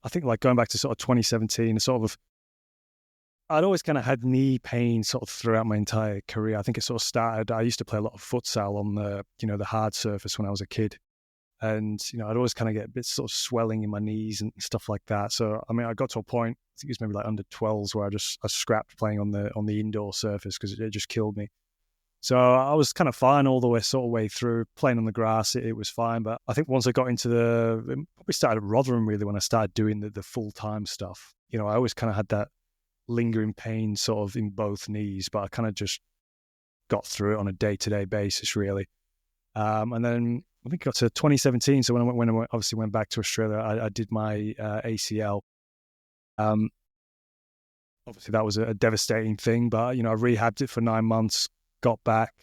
I think like going back to sort of 2017, I'd always kind of had knee pain sort of throughout my entire career. I think it sort of started, I used to play a lot of futsal on the hard surface when I was a kid. And, I'd always kind of get a bit sort of swelling in my knees and stuff like that. So, I mean, I got to a point, I think it was maybe like under 12s where I scrapped playing on the indoor surface because it just killed me. So I was kind of fine all the way through. Playing on the grass, it was fine. But I think once I got into probably started at Rotherham really when I started doing the full-time stuff. I always kind of had that lingering pain sort of in both knees, but I kind of just got through it on a day-to-day basis really. And then I think it got to 2017. So when I obviously went back to Australia, I did my ACL. Obviously that was a devastating thing, but I rehabbed it for 9 months. Got back,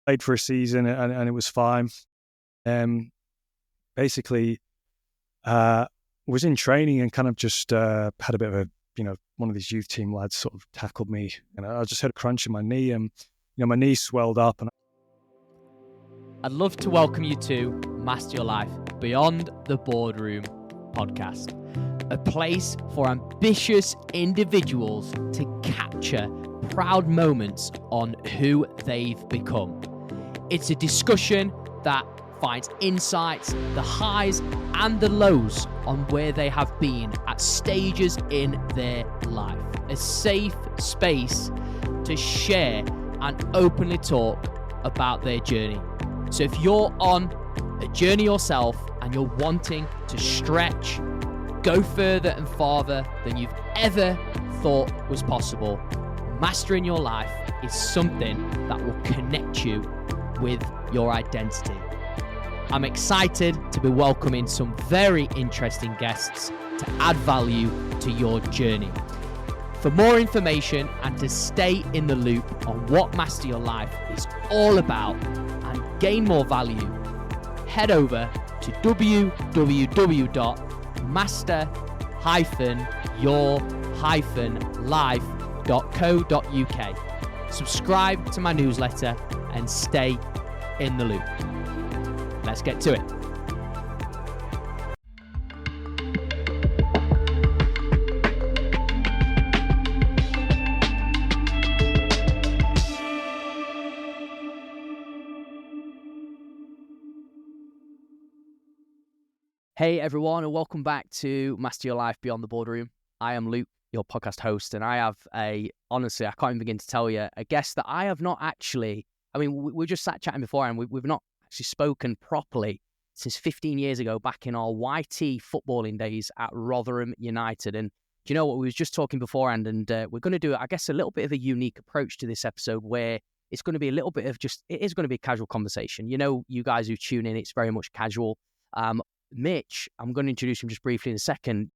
played for a season, and it was fine. Basically, was in training and kind of just had a bit of one of these youth team lads sort of tackled me, and I just had a crunch in my knee, and my knee swelled up. And I'd love to welcome you to Master Your Life Beyond the Boardroom podcast, a place for ambitious individuals to capture proud moments on who they've become. It's a discussion that finds insights, the highs and the lows on where they have been at stages in their life. A safe space to share and openly talk about their journey. So if you're on a journey yourself and you're wanting to stretch, go further and farther than you've ever thought was possible, mastering your life is something that will connect you with your identity. I'm excited to be welcoming some very interesting guests to add value to your journey. For more information and to stay in the loop on what Master Your Life is all about and gain more value, head over to www.master-your-life.co.uk. Subscribe to my newsletter and stay in the loop. Let's get to it. Hey everyone, and welcome back to Master Your Life Beyond the Boardroom. I am Luke, your podcast host, and I have honestly, I can't even begin to tell you, a guest that I have not actually, we just sat chatting before and we've not actually spoken properly since 15 years ago, back in our YT footballing days at Rotherham United. And do you know what, we was just talking beforehand, and we're going to do, I guess, a little bit of a unique approach to this episode where it's going to be a little bit of it is going to be a casual conversation. You guys who tune in, it's very much casual. Mitch, I'm going to introduce him just briefly in a second.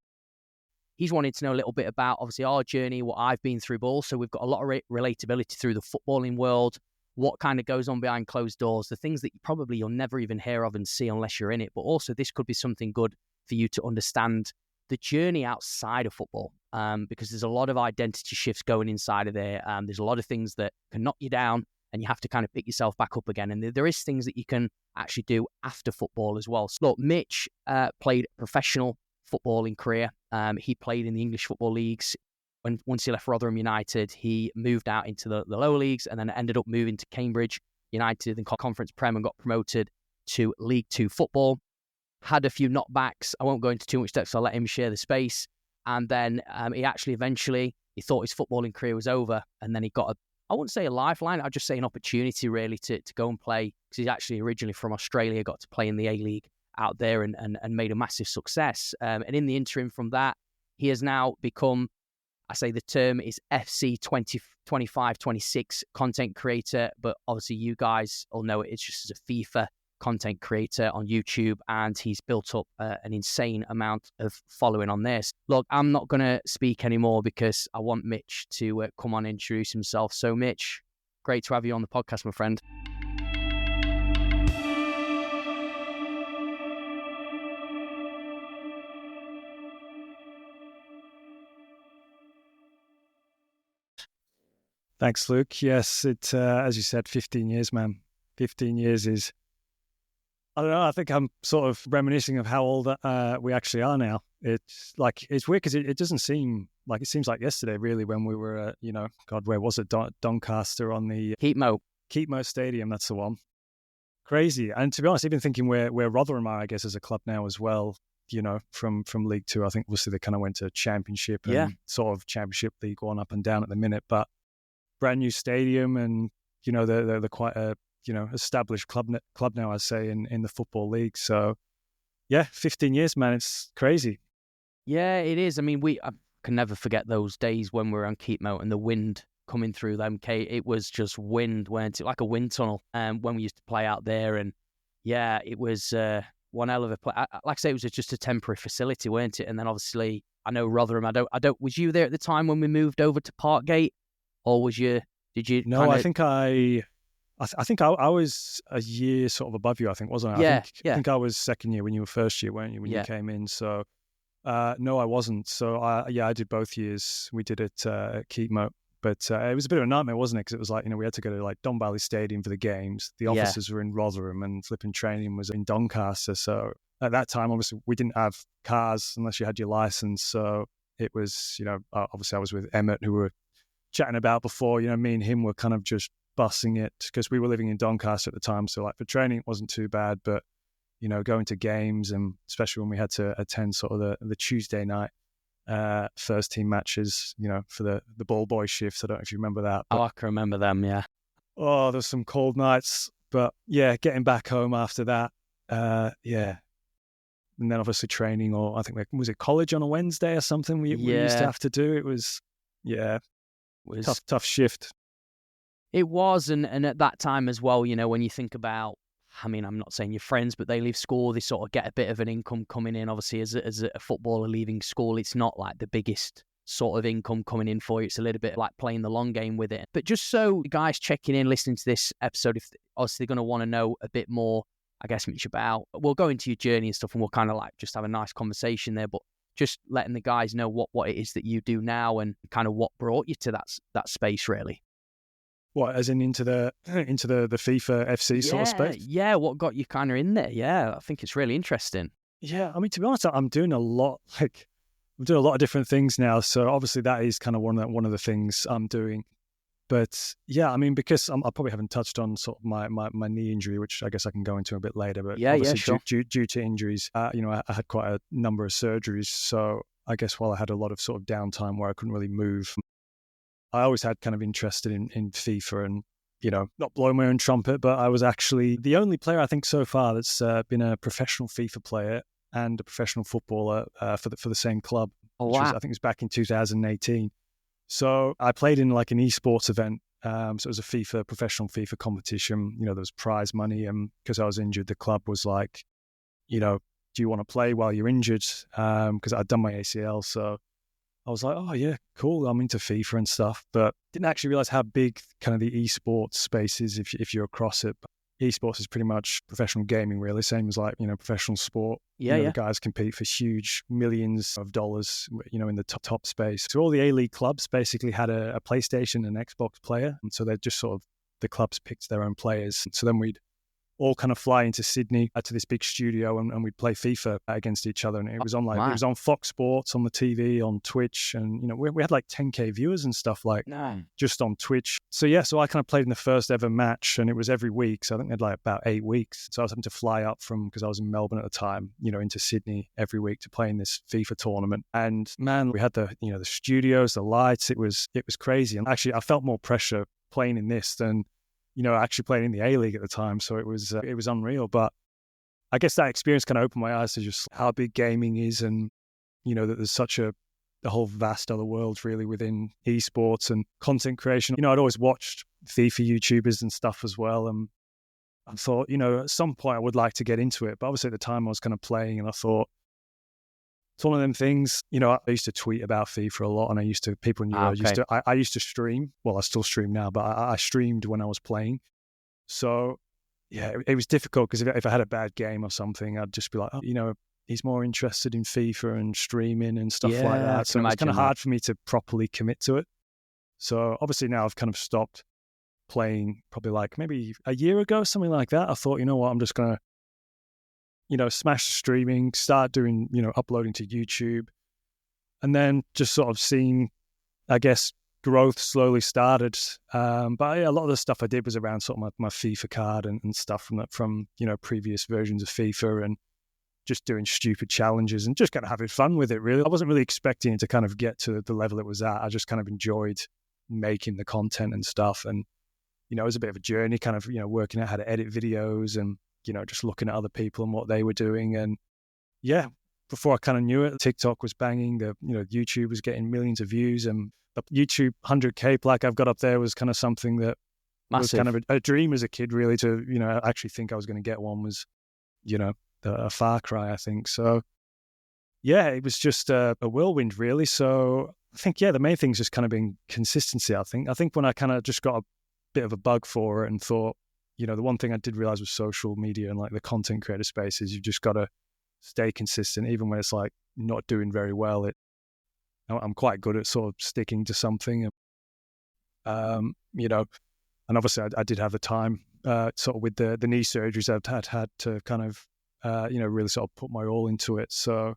He's wanted to know a little bit about, obviously, our journey, what I've been through, but also we've got a lot of relatability through the footballing world, what kind of goes on behind closed doors, the things that you'll never even hear of and see unless you're in it. But also this could be something good for you to understand the journey outside of football, because there's a lot of identity shifts going inside of there. There's a lot of things that can knock you down and you have to kind of pick yourself back up again. And there is things that you can actually do after football as well. So look, Mitch played a professional footballing career. He played in the English football leagues. Once he left Rotherham United, he moved out into the lower leagues and then ended up moving to Cambridge United in Conference Prem and got promoted to League Two football. Had a few knockbacks. I won't go into too much depth, so I'll let him share the space. And then he actually eventually, he thought his footballing career was over, and then he got I wouldn't say a lifeline, I'd just say an opportunity really to go and play, because he's actually originally from Australia, got to play in the A-League out there and made a massive success. And in the interim from that, he has now become, I say the term is FC 2025-26 content creator, but obviously you guys all know it's just as a FIFA content creator on YouTube, and he's built up an insane amount of following on this. Look, I'm not going to speak anymore because I want Mitch to come on and introduce himself. So Mitch, great to have you on the podcast, my friend. thanks, Luke. Yes, it as you said, 15 years, man. 15 years is, I don't know, I think I'm sort of reminiscing of how old we actually are now. It's like, it's weird because it doesn't seem like, it seems like yesterday really when we were at, God, where was it? Doncaster on the Keepmoat Stadium. That's the one. Crazy. And to be honest, even thinking where Rotherham are, I guess, as a club now as well, from League Two. I think obviously they kind of went to Championship and sort of Championship League One up and down at the minute, but brand new stadium, and they're quite a established club now, I'd say, in the Football League. So yeah, 15 years, man, it's crazy. Yeah, it is. I mean, I can never forget those days when we were on Keepmoat and the wind coming through them. It was just wind, weren't it? Like a wind tunnel. When we used to play out there, and yeah, it was one hell of a play. Like I say, it was just a temporary facility, weren't it? And then obviously, I know Rotherham. I don't. Was you there at the time when we moved over to Parkgate, or was you? Did you? No, I think I was a year sort of above you. I think, wasn't I? Yeah, I think I was second year when you were first year, weren't you? When you came in, so. No, I wasn't. So I did both years. We did it at Keepmoat, but it was a bit of a nightmare, wasn't it? Because it was like, we had to go to like Don Valley Stadium for the games. The offices were in Rotherham, and flipping training was in Doncaster. So at that time, obviously, we didn't have cars unless you had your license. So it was, obviously I was with Emmett, who we were chatting about before. Me and him were kind of just bussing it because we were living in Doncaster at the time. So like for training, it wasn't too bad, but going to games, and especially when we had to attend sort of the Tuesday night first team matches, for the ball boy shifts. I don't know if you remember that. But, I can remember them, yeah. Oh, there's some cold nights, but yeah, getting back home after that, yeah. And then obviously training, or I think was it college on a Wednesday or something we used to have to do. It was, tough shift. It was, and at that time as well, when you think about, I mean, I'm not saying your friends, but they leave school, they sort of get a bit of an income coming in. Obviously, as a footballer leaving school, it's not like the biggest sort of income coming in for you. It's a little bit like playing the long game with it. But just so the guys checking in, listening to this episode, if obviously they're going to want to know a bit more, I guess, Mitch, about, we'll go into your journey and stuff, and we'll kind of like just have a nice conversation there. But just letting the guys know what it is that you do now, and kind of what brought you to that space, really. What, as in into the FIFA FC sort of space? Yeah, what got you kind of in there? Yeah, I think it's really interesting. Yeah, I mean, to be honest, I'm doing a lot of different things now. So obviously that is kind of one of the things I'm doing. But yeah, I mean, because I probably haven't touched on sort of my knee injury, which I guess I can go into a bit later. But obviously sure. due to injuries, I had quite a number of surgeries. So I guess while I had a lot of sort of downtime where I couldn't really move, I always had kind of interested in FIFA, and, not blowing my own trumpet, but I was actually the only player I think so far that's been a professional FIFA player and a professional footballer for the same club. Oh, wow. I think it was back in 2018. So I played in like an esports event. So it was a professional FIFA competition. There was prize money, and because I was injured, the club was like, do you want to play while you're injured? Because I'd done my ACL, so I was like, oh yeah, cool. I'm into FIFA and stuff, but didn't actually realize how big kind of the esports space is if you're across it. But esports is pretty much professional gaming, really, same as like, professional sport. The guys compete for huge millions of dollars, in the top space. So all the A-League clubs basically had a PlayStation and Xbox player. And so they just sort of, the clubs picked their own players. So then we'd all kind of fly into Sydney to this big studio, and we'd play FIFA against each other. And it was on it was on Fox Sports, on the TV, on Twitch. And, we had like 10K viewers and stuff just on Twitch. So yeah, so I kind of played in the first ever match, and it was every week. So I think they had like about 8 weeks. So I was having to fly up because I was in Melbourne at the time, into Sydney every week to play in this FIFA tournament. And man, we had the studios, the lights. It was crazy. And actually I felt more pressure playing in this than, actually playing in the A-League at the time. So it was unreal. But I guess that experience kind of opened my eyes to just how big gaming is, and, that there's such the whole vast other world really within esports and content creation. I'd always watched FIFA YouTubers and stuff as well. And I thought, at some point I would like to get into it. But obviously at the time I was kind of playing, and I thought, it's one of them things, I used to tweet about FIFA a lot, and people knew I used to stream. Well, I still stream now, but I streamed when I was playing. So yeah, it was difficult because if I had a bad game or something, I'd just be like, oh, he's more interested in FIFA and streaming and stuff like that. So it was kind of hard for me to properly commit to it. So obviously now I've kind of stopped playing probably like maybe a year ago, something like that. I thought, you know what, I'm just going to smashed streaming, start doing, uploading to YouTube, and then just sort of seeing, I guess, growth slowly started. But yeah, a lot of the stuff I did was around sort of my FIFA card and stuff from previous versions of FIFA, and just doing stupid challenges and just kind of having fun with it, really. I wasn't really expecting it to kind of get to the level it was at. I just kind of enjoyed making the content and stuff. And, it was a bit of a journey, kind of, working out how to edit videos and, just looking at other people and what they were doing. And yeah, before I kind of knew it, TikTok was banging. YouTube was getting millions of views, and the YouTube 100K plaque I've got up there was kind of something that was kind of a dream as a kid, really, to, actually think I was going to get one was, a far cry, I think. So yeah, it was just a whirlwind, really. So I think, the main thing's just kind of being consistency, I think when I kind of just got a bit of a bug for it and thought, the one thing I did realize with social media and like the content creator space is you've just got to stay consistent, even when it's like not doing very well. I'm quite good at sort of sticking to something, and obviously I did have the time, sort of with the knee surgeries I've had to kind of, really sort of put my all into it. So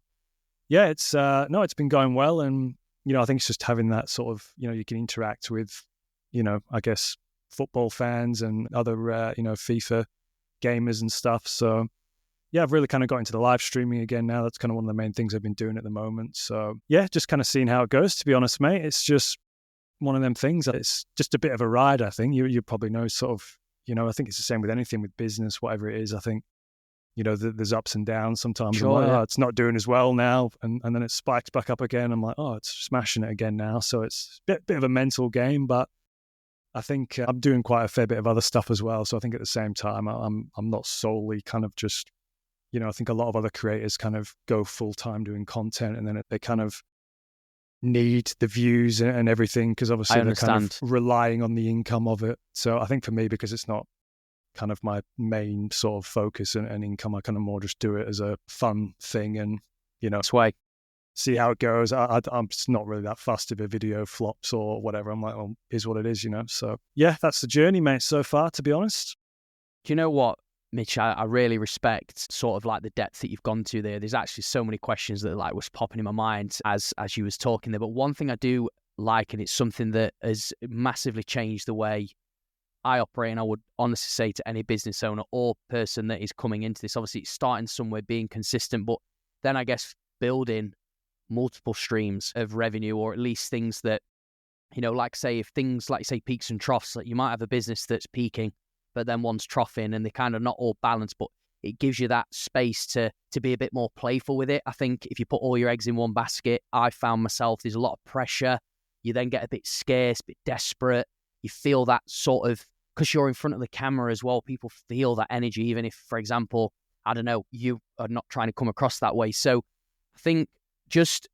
yeah, it's been going well. And, I think it's just having that sort of, you can interact with, I guess, football fans and other, FIFA gamers and stuff. So yeah, I've really kind of got into the live streaming again now. That's kind of one of the main things I've been doing at the moment. So yeah, just kind of seeing how it goes, to be honest, mate. It's just one of them things. It's just a bit of a ride, I think. You probably know sort of, I think it's the same with anything, with business, whatever it is. I think, there's ups and downs sometimes. Sure, yeah. It's not doing as well now. And then it spikes back up again. I'm like, it's smashing it again now. So it's a bit of a mental game, but I think I'm doing quite a fair bit of other stuff as well. So I think at the same time, I'm not solely kind of just, I think a lot of other creators kind of go full time doing content, and then they kind of need the views and everything, because obviously they're kind of relying on the income of it. So I think for me, because it's not kind of my main sort of focus and income, I kind of more just do it as a fun thing and, sway. See how it goes. I'm just not really that fussed if a video flops or whatever. I'm like, well, is what it is, So yeah, that's the journey, mate, so far, to be honest. Do you know what, Mitch? I really respect sort of like the depth that you've gone to there. There's actually so many questions that like was popping in my mind as you was talking there. But one thing I do like, and it's something that has massively changed the way I operate, and I would honestly say to any business owner or person that is coming into this, obviously it's starting somewhere, being consistent, but then I guess building multiple streams of revenue, or at least things that, like say, if things like say peaks and troughs, like you might have a business that's peaking, but then one's troughing, and they're kind of not all balanced, but it gives you that space to be a bit more playful with it. I think if you put all your eggs in one basket, I found myself, there's a lot of pressure. You then get a bit scarce, a bit desperate. You feel that sort of, because you're in front of the camera as well, people feel that energy, even if, for example, I don't know, you are not trying to come across that way. So I think just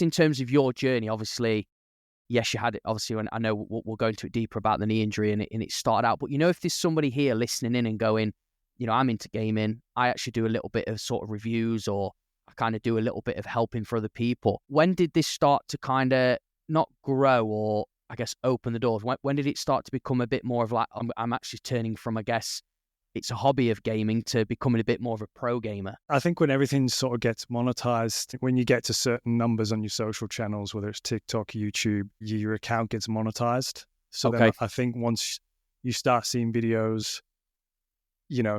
in terms of your journey, obviously, yes, you had it. Obviously, and I know we'll go into it deeper about the knee injury, and it started out. But if there's somebody here listening in and going, I'm into gaming, I actually do a little bit of sort of reviews, or I kind of do a little bit of helping for other people. When did this start to kind of not grow, or I guess open the doors? When did it start to become a bit more of like, I'm actually turning from, I guess, it's a hobby of gaming to becoming a bit more of a pro gamer? I think when everything sort of gets monetized, when you get to certain numbers on your social channels, whether it's TikTok, YouTube, your account gets monetized. So then I think once you start seeing videos,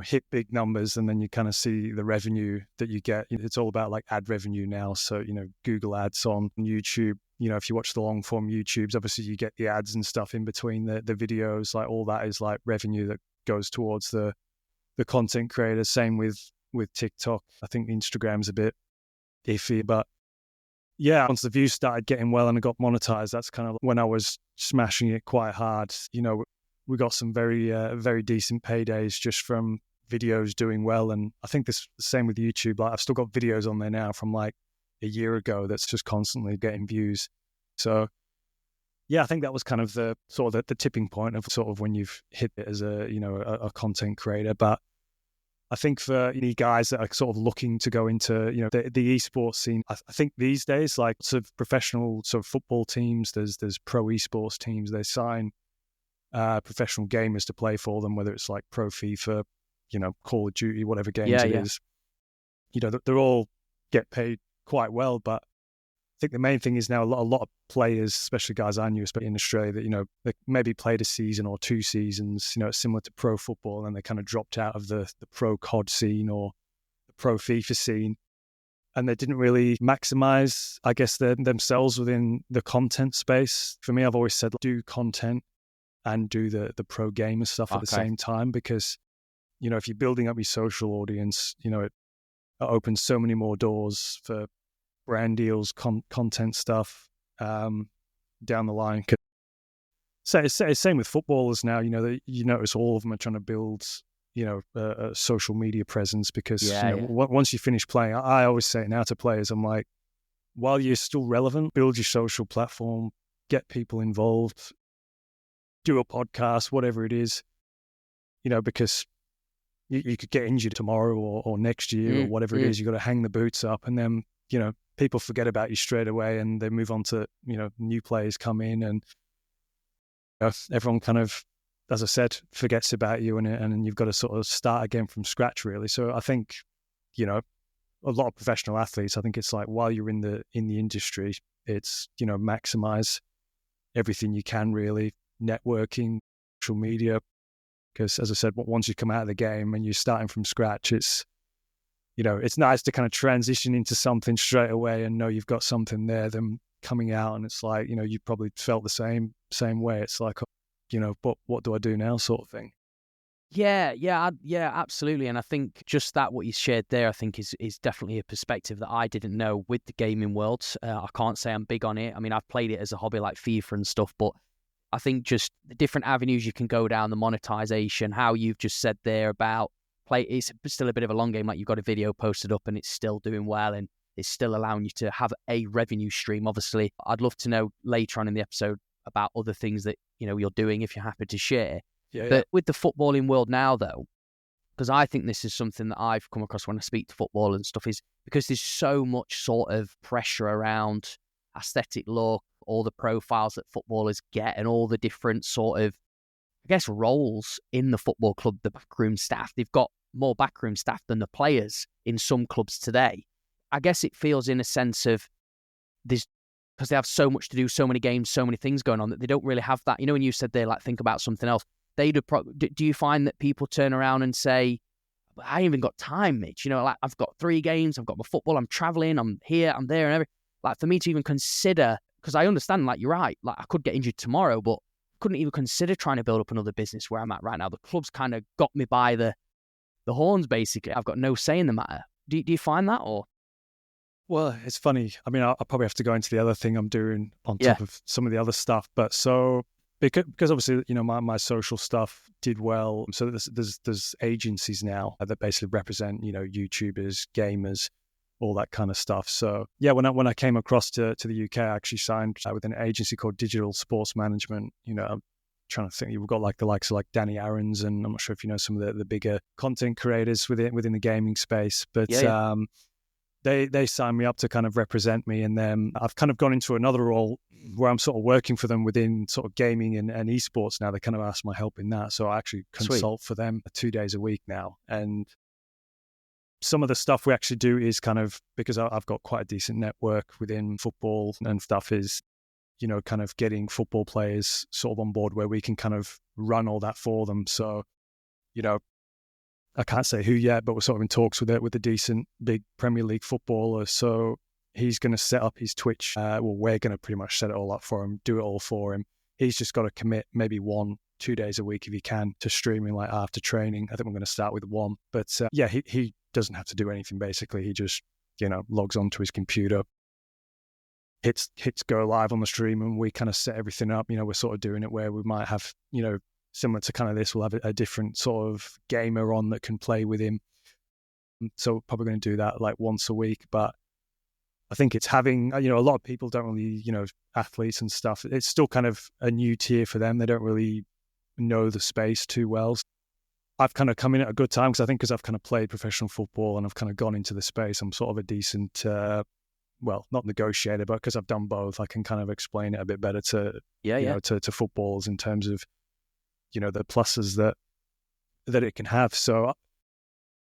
hit big numbers, and then you kind of see the revenue that you get. It's all about like ad revenue now. So, Google ads on YouTube, if you watch the long form YouTubes, obviously you get the ads and stuff in between the videos, like all that is like revenue that goes towards the content creators. Same with TikTok. I think Instagram's a bit iffy, but yeah, once the views started getting well and it got monetized, that's kind of when I was smashing it quite hard. We got some very, very decent paydays just from videos doing well. And I think this the same with YouTube. Like I've still got videos on there now from like a year ago that's just constantly getting views. So yeah, I think that was kind of the sort of the tipping point of sort of when you've hit it as a content creator. But I think for any guys that are sort of looking to go into, the esports scene, I think these days, like sort of professional sort of football teams, there's pro esports teams, they sign professional gamers to play for them, whether it's like pro FIFA, Call of Duty, whatever games it is. they're all get paid quite well, but I think the main thing is now a lot of players, especially guys I knew, especially in Australia, that, they maybe played a season or 2 seasons, similar to pro football, and they kind of dropped out of the pro COD scene or the pro FIFA scene. And they didn't really maximize, I guess, themselves within the content space. For me, I've always said, do content and do the pro gamer stuff at the same time, because, if you're building up your social audience, it opens so many more doors for brand deals, content stuff down the line. So it's same with footballers now. You notice all of them are trying to build, a social media presence, because once you finish playing, I always say it now to players. I'm like, while you're still relevant, build your social platform, get people involved, do a podcast, whatever it is, because you could get injured tomorrow or next year or whatever it is. You got to hang the boots up, and then people forget about you straight away, and they move on to new players come in, and everyone kind of, as I said, forgets about you, and you've got to sort of start again from scratch, really. So I think a lot of professional athletes, I think it's like, while you're in the industry, it's maximize everything you can, really, networking, social media, because as I said, once you come out of the game and you're starting from scratch, it's it's nice to kind of transition into something straight away and know you've got something there. Then coming out, and it's like, you probably felt the same way. It's like, but what do I do now, sort of thing. Yeah, absolutely. And I think just that, what you shared there, I think is definitely a perspective that I didn't know with the gaming world. I can't say I'm big on it. I mean, I've played it as a hobby like FIFA and stuff, but I think just the different avenues you can go down, the monetization, how you've just said there about it's still a bit of a long game. Like, you've got a video posted up and it's still doing well, and it's still allowing you to have a revenue stream. Obviously, I'd love to know later on in the episode about other things that you're doing, if you're happy to share. But with the footballing world now, though, because I think this is something that I've come across when I speak to football and stuff, is because there's so much sort of pressure around aesthetic look, all the profiles that footballers get, and all the different sort of, I guess, roles in the football club, the backroom staff. They've got more backroom staff than the players in some clubs today. I guess it feels, in a sense of this, because they have so much to do, so many games, so many things going on, that they don't really have that. When you said they like think about something else, do you find that people turn around and say, I ain't even got time, Mitch? Like, I've got 3 games, I've got my football, I'm traveling, I'm here, I'm there, and everything. Like, for me to even consider, because I understand, like, you're right, like, I could get injured tomorrow, but couldn't even consider trying to build up another business where I'm at right now. The club's kind of got me by the horns, basically. I've got no say in the matter. Do you find that, or? Well, it's funny. I mean, I'll probably have to go into the other thing I'm doing on top of some of the other stuff. But so, because obviously, my social stuff did well. So there's agencies now that basically represent, YouTubers, gamers, all that kind of stuff. So yeah, when I came across to the UK, I actually signed with an agency called Digital Sports Management. I'm trying to think, we've got like the likes of like Danny Aarons, and I'm not sure if you know some of the bigger content creators within the gaming space, but they signed me up to kind of represent me, and then I've kind of gone into another role where I'm sort of working for them within sort of gaming and esports now. They kind of asked my help in that, so I actually consult for them 2 days a week now. And some of the stuff we actually do is kind of, because I've got quite a decent network within football and stuff, is kind of getting football players sort of on board where we can kind of run all that for them. So I can't say who yet, but we're sort of in talks with a decent big Premier League footballer. So he's going to set up his Twitch. We're going to pretty much set it all up for him, do it all for him. He's just got to commit maybe 1-2 days a week if he can to streaming, like after training. I think we're going to start with 1. But he doesn't have to do anything, basically. He just, logs onto his computer, hits go live on the stream, and we kind of set everything up. We're sort of doing it where we might have, similar to kind of this, we'll have a different sort of gamer on that can play with him. So we're probably going to do that like once a week. But I think it's having, a lot of people don't really, athletes and stuff, it's still kind of a new tier for them. They don't really know the space too well. I've kind of come in at a good time, because I've kind of played professional football and I've kind of gone into the space. I'm sort of a decent, not negotiator, but because I've done both, I can kind of explain it a bit better to footballers in terms of, the pluses that it can have. So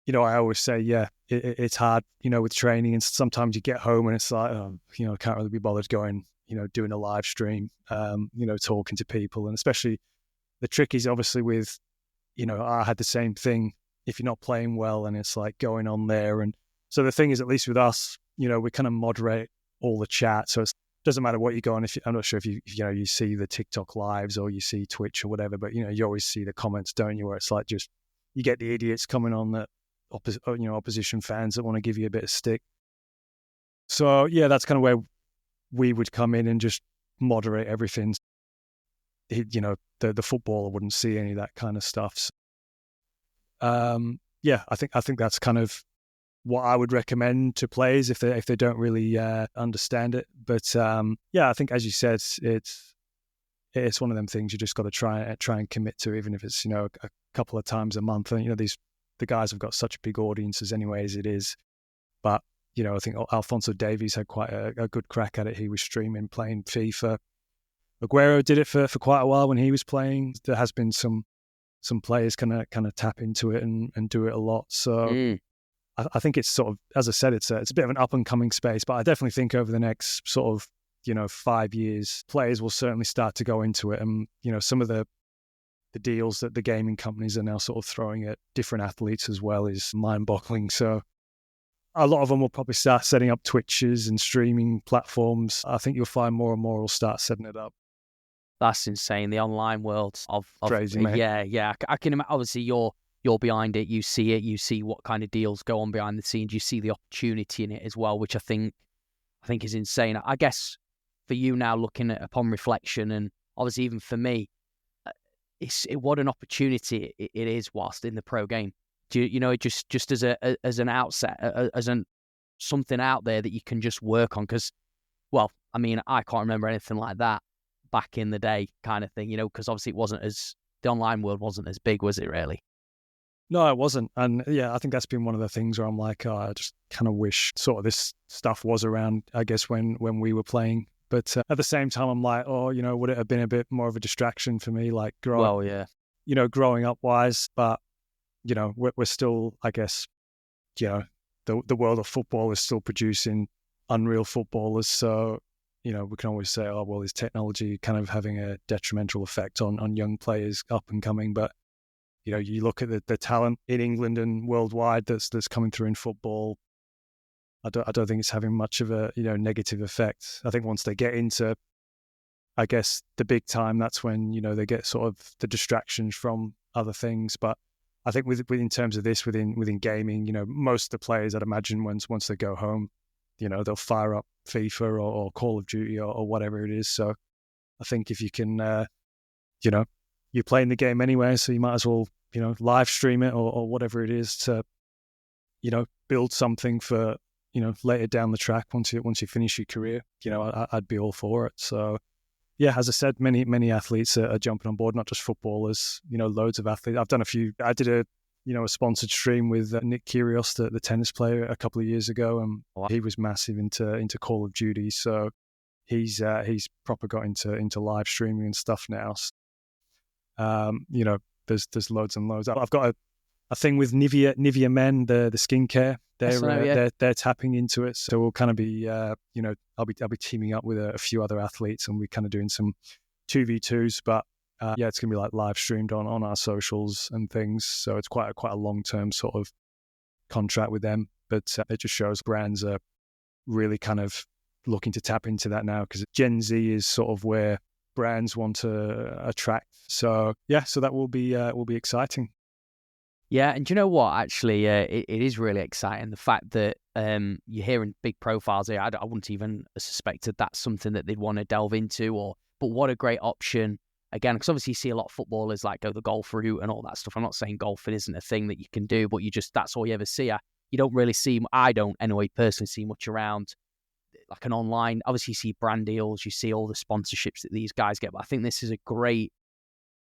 I always say, it's hard, with training, and sometimes you get home and it's like, I can't really be bothered going, doing a live stream, talking to people. And especially the trick is obviously with, I had the same thing. If you're not playing well and it's like going on there. And so the thing is, at least with us, we kind of moderate all the chat. So it doesn't matter what you go on. I'm not sure if you see the TikTok lives or you see Twitch or whatever, but, you always see the comments, don't you? Where it's like just, you get the idiots coming on that, opposition fans that want to give you a bit of stick. So yeah, that's kind of where we would come in and just moderate everything. The footballer wouldn't see any of that kind of stuff. I think that's kind of what I would recommend to players if they don't really understand it. But I think, as you said, it's one of them things you just got to try and commit to, even if it's a couple of times a month. And the guys have got such big audiences anyway as it is. But I think Alphonso Davies had quite a good crack at it. He was streaming, playing FIFA. Aguero did it for quite a while when he was playing. There has been some players kind of tap into it and do it a lot. So I think it's sort of, as I said, it's a bit of an up and coming space. But I definitely think over the next sort of 5 years, players will certainly start to go into it. And some of the deals that the gaming companies are now sort of throwing at different athletes as well is mind-boggling. So a lot of them will probably start setting up Twitches and streaming platforms. I think you'll find more and more will start setting it up. That's insane. The online world of crazy, mate. Yeah. I can imagine. Obviously, you're behind it. You see it. You see what kind of deals go on behind the scenes. You see the opportunity in it as well, which I think is insane. I guess for you now, looking at upon reflection, and obviously even for me, what an opportunity it is whilst in the pro game. Just as an outset, something out there that you can just work on. Because, well, I mean, I can't remember anything like that back in the day, kind of thing. Because obviously the online world wasn't as big, was it really? No, it wasn't. And yeah, I think that's been one of the things where I'm like, I just kind of wish sort of this stuff was around, I guess, when we were playing. But at the same time, I'm like, would it have been a bit more of a distraction for me, like growing up wise? But, we're still, I guess, the world of football is still producing unreal footballers. So, we can always say, is technology kind of having a detrimental effect on young players up and coming? But, you look at the talent in England and worldwide that's coming through in football. I don't think it's having much of a negative effect. I think once they get into, I guess, the big time, that's when they get sort of the distractions from other things. But I think in terms of this within gaming, most of the players, I'd imagine once they go home, they'll fire up FIFA or Call of Duty or whatever it is. So I think if you can, you're playing the game anyway, so you might as well live stream it or whatever it is to build something for later down the track once you finish your career. I'd be all for it. So yeah, as I said, many athletes are jumping on board, not just footballers. Loads of athletes. I've done a few. I did a sponsored stream with Nick Kyrgios, the tennis player, a couple of years ago, and he was massive into Call of Duty. So he's proper got into live streaming and stuff now. There's loads and loads. I've got a thing with Nivea Men, the skincare. They're tapping into it. So we'll kind of be, I'll be teaming up with a few other athletes, and we're kind of doing some 2v2s. But it's gonna be like live streamed on our socials and things. So it's quite a long term sort of contract with them. But it just shows brands are really kind of looking to tap into that now, because Gen Z is sort of where brands want to attract. So that will be exciting. Yeah, and do you know what? Actually, it is really exciting. The fact that you're hearing big profiles here, I wouldn't even have suspected that's something that they'd want to delve into. But what a great option. Again, because obviously you see a lot of footballers like go the golf route and all that stuff. I'm not saying golfing isn't a thing that you can do, but that's all you ever see. You don't really see, I don't anyway personally see much around like an online. Obviously you see brand deals, you see all the sponsorships that these guys get, but I think this is a great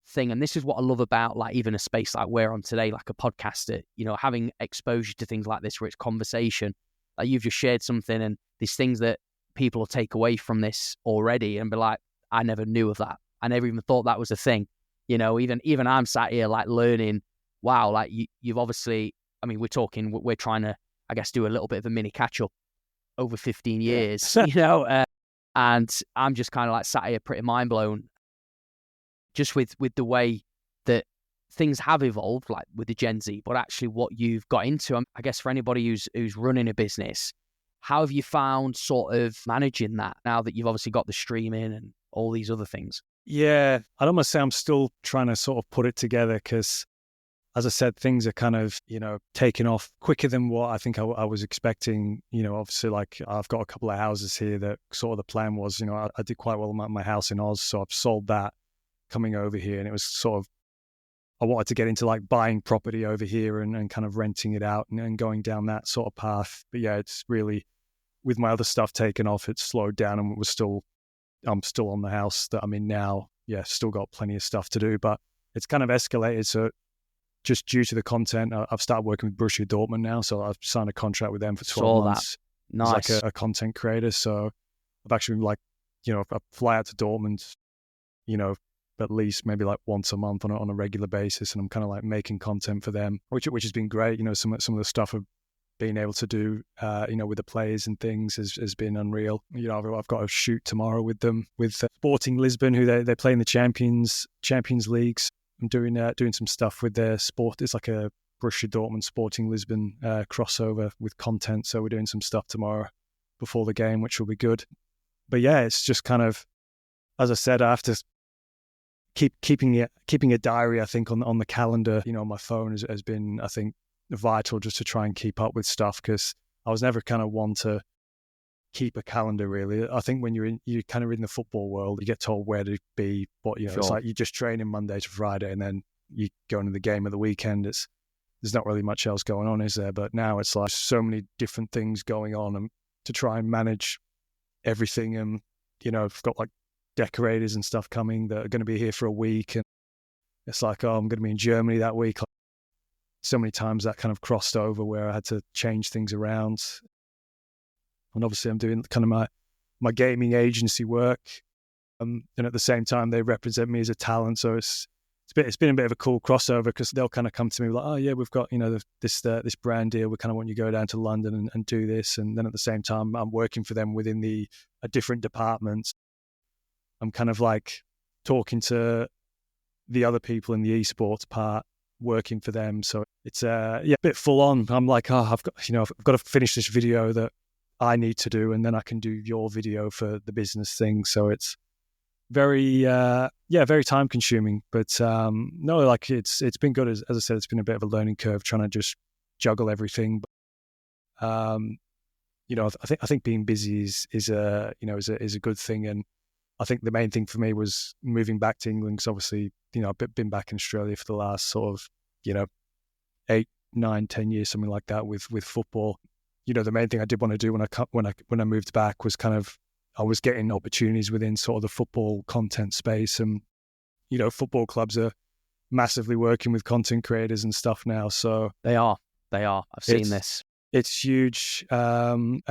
thing. And this is what I love about like even a space like we're on today, like a podcaster, having exposure to things like this where it's conversation. Like you've just shared something and there's things that people will take away from this already and be like, I never knew of that. I never even thought that was a thing. Even I'm sat here like learning, wow, like you've obviously I mean, we're trying to, I guess, do a little bit of a mini catch up over 15 years, and I'm just kind of like sat here pretty mind blown just with the way that things have evolved, like with the Gen Z, but actually what you've got into. I guess for anybody who's running a business, how have you found sort of managing that now that you've obviously got the streaming and all these other things? Yeah, I'd almost say I'm still trying to sort of put it together because, as I said, things are kind of, taking off quicker than what I think I was expecting. Obviously, like I've got a couple of houses here that sort of the plan was, I did quite well on my house in Oz, so I've sold that coming over here. And it was sort of, I wanted to get into like buying property over here and kind of renting it out and going down that sort of path. But yeah, it's really, with my other stuff taken off, it's slowed down and I'm still on the house that I'm in now. Yeah, still got plenty of stuff to do, but it's kind of escalated. So just due to the content, I've started working with Borussia Dortmund now. So I've signed a contract with them for 12 months. Nice. As like a content creator. So I've actually I fly out to Dortmund, at least maybe like once a month on a regular basis. And I'm kind of like making content for them, which has been great. Some of the stuff I've been able to do, with the players and things has been unreal. I've got a shoot tomorrow with them, with Sporting Lisbon, who they play in the Champions Leagues. I'm doing some stuff with their sport. It's like a Borussia Dortmund Sporting Lisbon crossover with content. So we're doing some stuff tomorrow before the game, which will be good. But yeah, it's just kind of, as I said, I have to keeping a diary. I think on the calendar, on my phone has been, I think, vital just to try and keep up with stuff, because I was never kind of one to keep a calendar really. I think when you're kind of in the football world, you get told where to be, but Sure. It's like you just training Monday to Friday and then you go into the game of the weekend. There's not really much else going on, is there? But now it's like so many different things going on, and to try and manage everything. And I've got like decorators and stuff coming that are going to be here for a week, and it's like, I'm going to be in Germany that week. So many times that kind of crossed over where I had to change things around. And obviously I'm doing kind of my gaming agency work. And at the same time, they represent me as a talent. So it's been a bit of a cool crossover, because they'll kind of come to me like, oh yeah, we've got, this brand deal. We kind of want you to go down to London and do this. And then at the same time, I'm working for them within a different department. I'm kind of like talking to the other people in the esports part, working for them. So it's a bit full on. I'm like, I've got to finish this video that I need to do, and then I can do your video for the business thing. So it's very very time consuming, but no, like it's been good. As I said, it's been a bit of a learning curve trying to just juggle everything. But, I think being busy is a good thing. And I think the main thing for me was moving back to England, because obviously, I've been back in Australia for the last sort of, 8, 9, 10 years, something like that with football. The main thing I did want to do when I moved back was kind of, I was getting opportunities within sort of the football content space. And, football clubs are massively working with content creators and stuff now. So They are. I've seen this. It's huge. And,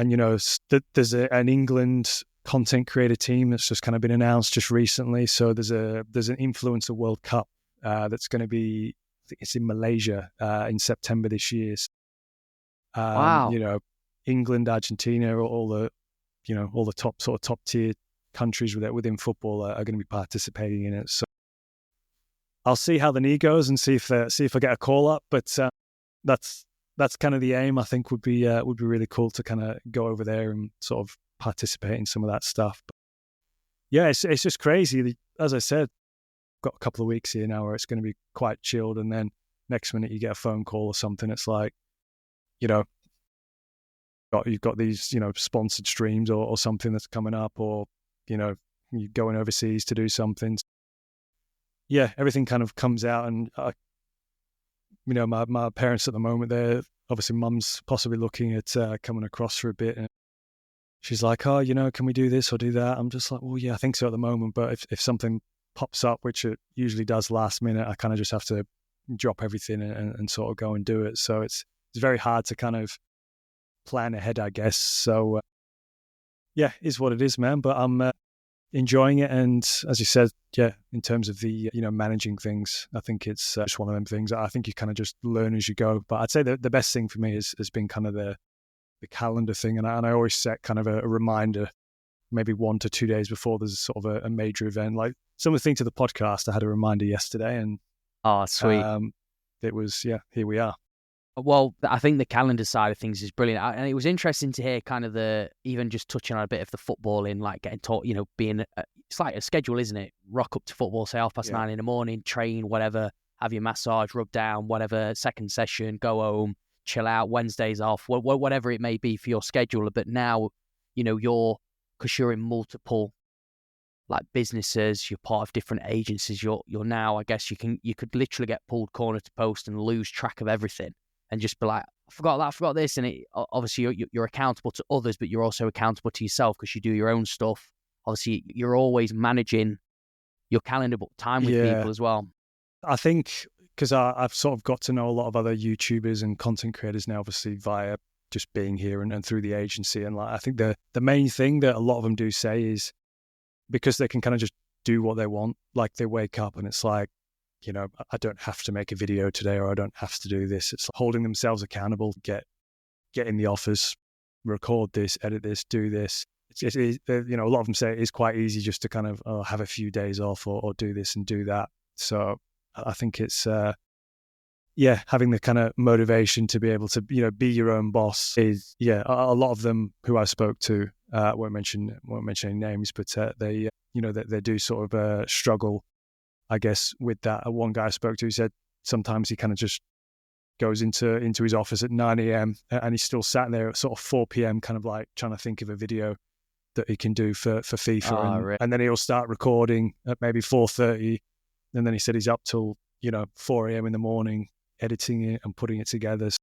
there's an England content creator team that's just kind of been announced just recently. So there's an Influencer World Cup that's going to be, I think it's in Malaysia in September this year. Wow. England, Argentina, all the top tier countries within football are going to be participating in it. So I'll see how the knee goes and see if I get a call up. But that's kind of the aim. I think would be really cool to kind of go over there and sort of participate in some of that stuff. But yeah, it's just crazy. As I said, got a couple of weeks here now where it's going to be quite chilled, and then next minute you get a phone call or something. It's like, you've got these, sponsored streams or something that's coming up, or, you're going overseas to do something. Yeah, everything kind of comes out. And, my parents at the moment, they're obviously, mum's possibly looking at coming across for a bit. And she's like, oh, can we do this or do that? I'm just like, well, yeah, I think so at the moment. But if something pops up, which it usually does last minute, I kind of just have to drop everything and sort of go and do it. So it's very hard to kind of plan ahead, I guess. So, is what it is, man. But I'm enjoying it. And as you said, yeah, in terms of the, managing things, I think it's just one of them things that I think you kind of just learn as you go. But I'd say the best thing for me has been kind of the calendar thing. And I always set kind of a reminder, maybe 1 to 2 days before there's sort of a major event. Like similar thing to the podcast, I had a reminder yesterday, and oh, sweet. It was, here we are. Well, I think the calendar side of things is brilliant. And it was interesting to hear kind of even just touching on a bit of the footballing, like getting taught, being, it's like a schedule, isn't it? Rock up to football, say 9:30 in the morning, train, whatever, have your massage, rub down, whatever, second session, go home, chill out, Wednesdays off, whatever it may be for your schedule. But now, because you're in multiple like businesses, you're part of different agencies, you're now, I guess you could literally get pulled corner to post and lose track of everything. And just be like, I forgot that, I forgot this. And obviously you're accountable to others, but you're also accountable to yourself because you do your own stuff. Obviously, you're always managing your calendar book time with people as well. I think because I've sort of got to know a lot of other YouTubers and content creators now, obviously via just being here and through the agency. And like, I think the main thing that a lot of them do say is because they can kind of just do what they want. Like they wake up and it's like, I don't have to make a video today, or I don't have to do this. It's like holding themselves accountable, get in the office, record this, edit this, do this. A lot of them say it is quite easy just to kind of have a few days off or do this and do that. So I think it's, having the kind of motivation to be able to, be your own boss is, a lot of them who I spoke to, won't mention any names, but they do sort of struggle, I guess, with that. One guy I spoke to, he said sometimes he kind of just goes into his office at 9 a.m. and he's still sat there at sort of 4 p.m. kind of like trying to think of a video that he can do for FIFA. And then he'll start recording at maybe 4:30. And then he said he's up till, 4 a.m. in the morning, editing it and putting it together. So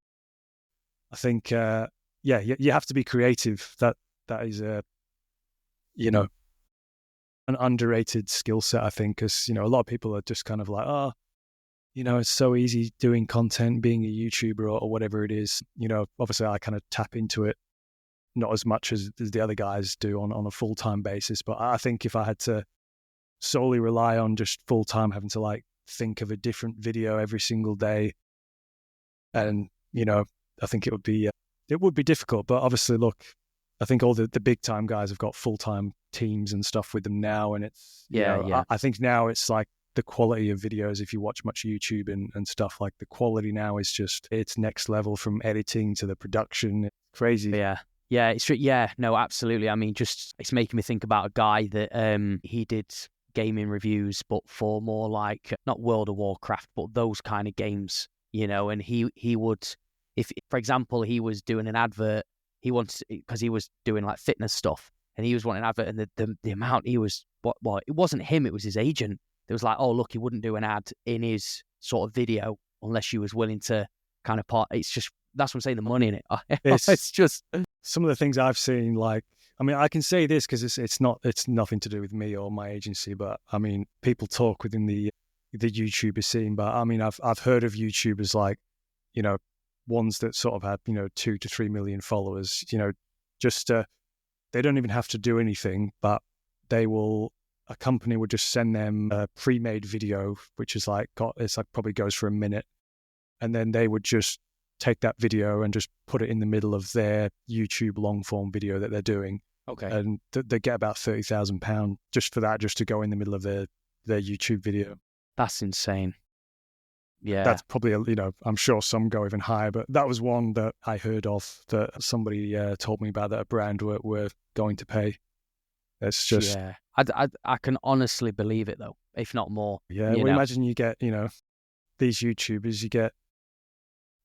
I think, you have to be creative. That is an underrated skill set, I think, because, a lot of people are just kind of like, it's so easy doing content, being a YouTuber or whatever it is. Obviously I kind of tap into it, not as much as the other guys do on a full-time basis. But I think if I had to solely rely on just full-time, having to like think of a different video every single day, and, I think it would be difficult. But obviously, look, I think all the big time guys have got full-time teams and stuff with them now. And it's, I think now it's like the quality of videos, if you watch much YouTube and stuff, like the quality now is just, it's next level from editing to the production. It's crazy. Yeah, it's true. Yeah, no, absolutely. I mean, just, it's making me think about a guy that he did gaming reviews, but for more like, not World of Warcraft, but those kind of games, and he would, if, for example, he was doing an advert, because he was doing like fitness stuff, and he was wanting an advert, and the amount he was, it wasn't him, it was his agent. It was like, oh, look, he wouldn't do an ad in his sort of video unless you was willing to kind of part. It's just, that's what I'm saying, the money in it. It's just some of the things I've seen. Like, I mean, I can say this because it's nothing to do with me or my agency, but I mean, people talk within the YouTuber scene. But I mean, I've heard of YouTubers like, ones that sort of had 2 to 3 million followers. Just they don't even have to do anything, but a company would just send them a pre-made video, which is like probably goes for a minute, and then they would just take that video and just put it in the middle of their YouTube long form video that they're doing. Okay. And they get about £30,000 just for that, just to go in the middle of their YouTube video. That's insane. Yeah. That's probably, I'm sure some go even higher, but that was one that I heard of that somebody told me about, that a brand were going to pay. It's just... Yeah. I can honestly believe it though, if not more. Yeah. Well, imagine you get, these YouTubers, you get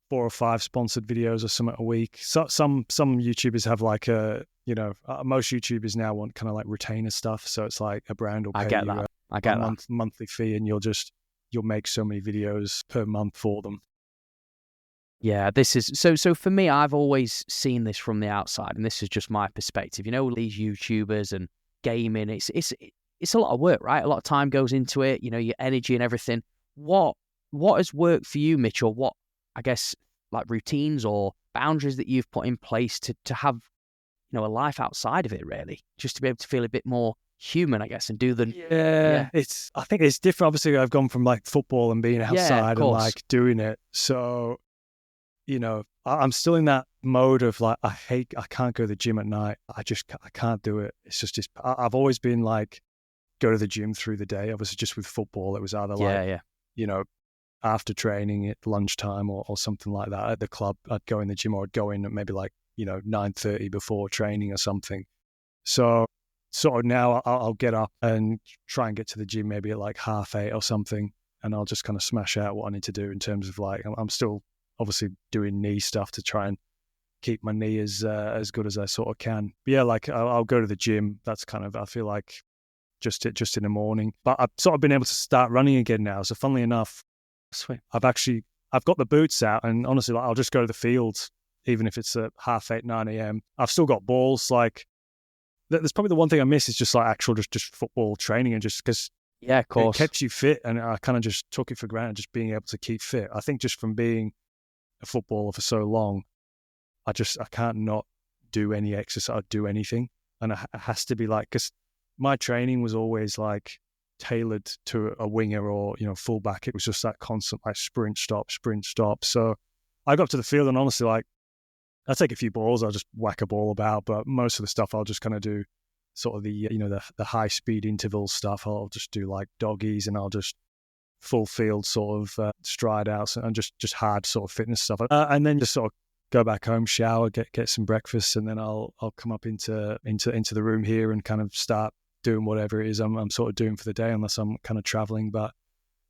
4 or 5 sponsored videos or something a week. So some YouTubers have like most YouTubers now want kind of like retainer stuff. So it's like a brand will pay you a monthly fee, and you'll make so many videos per month for them. Yeah, this is so for me, I've always seen this from the outside, and this is just my perspective. These YouTubers and gaming, it's a lot of work, right? A lot of time goes into it, your energy and everything. What has worked for you, Mitch, or what, I guess, like routines or boundaries that you've put in place to have, a life outside of it, really, just to be able to feel a bit more human, I guess, and do the I think it's different. Obviously, I've gone from like football and being outside and like doing it. So, you know, I'm still in that mode of like, I can't go to the gym at night. I can't do it. It's just I've always been like, go to the gym through the day. Obviously, just with football, it was either like, you know, after training at lunchtime or something like that. At the club, I'd go in the gym, or I'd go in at maybe like, you know, 9:30 before training or something. So sort of now I'll get up and try and get to the gym maybe at like 8:30 or something, and I'll just kind of smash out what I need to do in terms of like, I'm still obviously doing knee stuff to try and keep my knee as good as I sort of can. But yeah, like I'll go to the gym. That's kind of, I feel like, just in the morning. But I've sort of been able to start running again now. So funnily enough, I've got the boots out, and honestly, like, I'll just go to the field, even if it's at 8:30, 9 a.m. I've still got balls. Like, there's probably the one thing I miss is just like actual just football training, and just because of course, it kept you fit, and I kind of just took it for granted, just being able to keep fit. I think just from being a footballer for so long, I can't not do any exercise or do anything, and it has to be like, because my training was always like tailored to a winger or, you know, fullback. It was just that constant like sprint stop. So I got up to the field, and honestly, like, I'll take a few balls, I'll just whack a ball about, but most of the stuff I'll just kind of do sort of the, you know, the high speed interval stuff. I'll just do like doggies, and I'll just full field sort of stride outs, and just hard sort of fitness stuff. And then just sort of go back home, shower, get some breakfast, and then I'll come up into the room here and kind of start doing whatever it is I'm sort of doing for the day, unless I'm kind of traveling. But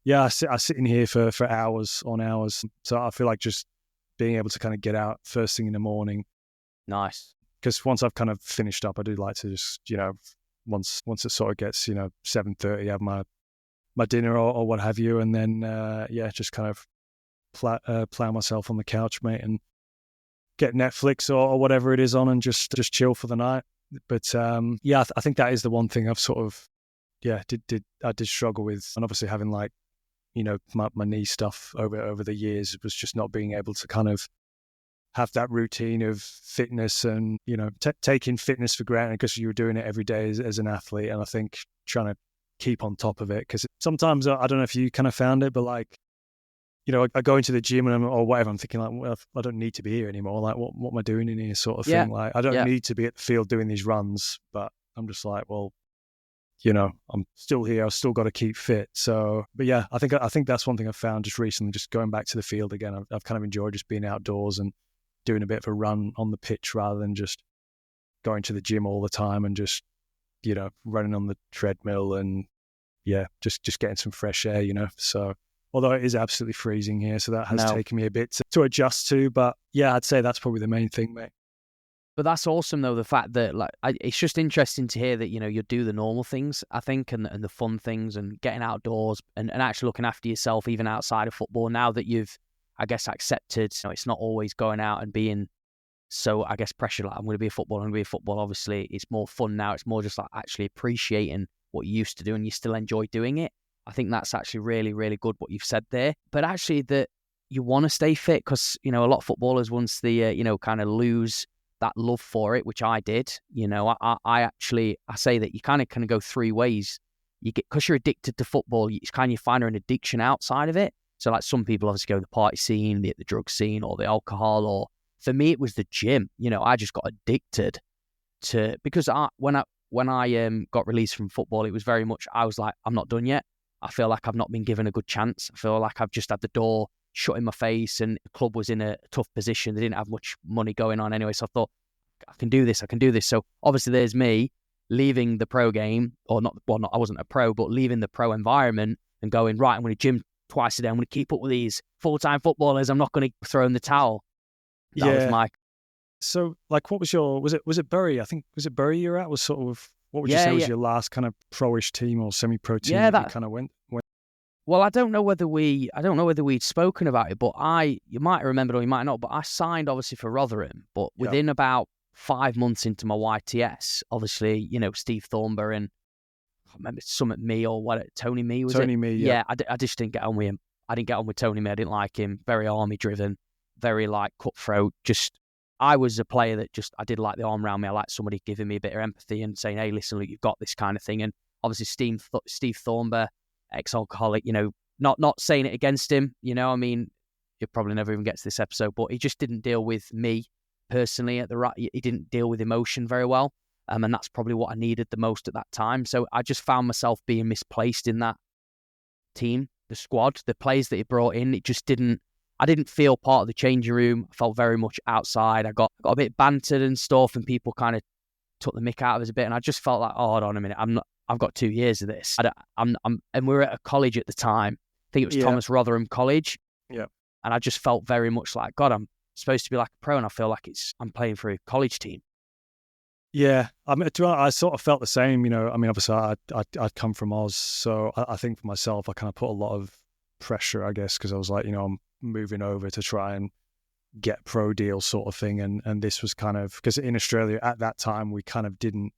yeah, I sit in here for hours on hours. So I feel like just being able to kind of get out first thing in the morning. Nice. Because once I've kind of finished up, I do like to just, you know, once it sort of gets, you know, 7:30, have my dinner or what have you, and then just kind of plow myself on the couch, mate, and get Netflix or whatever it is on, and just chill for the night. But I think that is the one thing I've sort of did struggle with, and obviously having like, you know, my knee stuff over the years, was just not being able to kind of have that routine of fitness, and, you know, taking fitness for granted because you were doing it every day as an athlete. And I think trying to keep on top of it, because sometimes, I don't know if you kind of found it, but like, you know, I go into the gym or whatever, I'm thinking like, well, I don't need to be here anymore. Like, what am I doing in here, sort of thing? Like, I don't need to be at the field doing these runs, but I'm just like, well, you know, I'm still here. I've still got to keep fit. So, but yeah, I think that's one thing I've found just recently, just going back to the field again. I've kind of enjoyed just being outdoors and doing a bit of a run on the pitch, rather than just going to the gym all the time and just, you know, running on the treadmill, and just getting some fresh air, you know. So, although it is absolutely freezing here, so that has taken me a bit to adjust to. But yeah, I'd say that's probably the main thing, mate. But that's awesome, though, the fact that, like, it's just interesting to hear that, you know, you do the normal things, I think, and the fun things, and getting outdoors and actually looking after yourself, even outside of football. Now that you've, I guess, accepted, you know, it's not always going out and being so, I guess, pressured, like, I'm going to be a footballer. Obviously, it's more fun now. It's more just like actually appreciating what you used to do, and you still enjoy doing it. I think that's actually really, really good what you've said there. But actually, that you want to stay fit, because, you know, a lot of footballers, once they, you know, kind of lose that love for it, which I did, you know, I say that you kind of go three ways. You get, because you're addicted to football, you kind of find an addiction outside of it. So like, some people obviously go to the party scene, the drug scene, or the alcohol, or for me, it was the gym. You know, I just got addicted to, because when I got released from football, it was very much, I was like, I'm not done yet. I feel like I've not been given a good chance. I feel like I've just had the door shut in my face, and the club was in a tough position. They didn't have much money going on anyway. So I thought, I can do this. So obviously there's me leaving the pro game, or not, I wasn't a pro, but leaving the pro environment and going, right, I'm going to gym twice a day. I'm going to keep up with these full-time footballers. I'm not going to throw in the towel. That was my... So, like, what was your, was it Bury? I think, was it Bury you're at? Was sort of, what would you say was your last kind of pro-ish team or semi-pro team that you kind of went? Well, I don't know whether we'd spoken about it, but you might remember or you might not, but I signed obviously for Rotherham, but within about 5 months into my YTS, obviously, you know, Steve Thornbury and, I remember, Summit Me or what, Tony Me, was Tony it? Me, yeah. I just didn't get on with him. I didn't get on with Tony Me. I didn't like him. Very army driven, very like cutthroat. Just, I was a player that I did like the arm around me. I liked somebody giving me a bit of empathy and saying, hey, listen, look, you've got this kind of thing. And obviously Steve Thornber, ex-alcoholic, not saying it against him, I mean, you'll probably never even get to this episode, but he just didn't deal with me personally he didn't deal with emotion very well. And that's probably what I needed the most at that time. So I just found myself being misplaced in that team, the squad, the players that he brought in. I didn't feel part of the changing room. I felt very much outside. I got a bit bantered and stuff, and people kind of took the mick out of us a bit. And I just felt like, hold on a minute, I've got 2 years of this. And we were at a college at the time. I think it was Thomas Rotherham College. Yeah. And I just felt very much like, God, I'm supposed to be like a pro, and I feel like I'm playing for a college team. Yeah, I mean, I sort of felt the same. I mean, obviously, I'd come from Oz, so I think for myself, I kind of put a lot of pressure, I guess, because I was like, I'm moving over to try and get pro deal sort of thing, and this was kind of because in Australia at that time we kind of didn't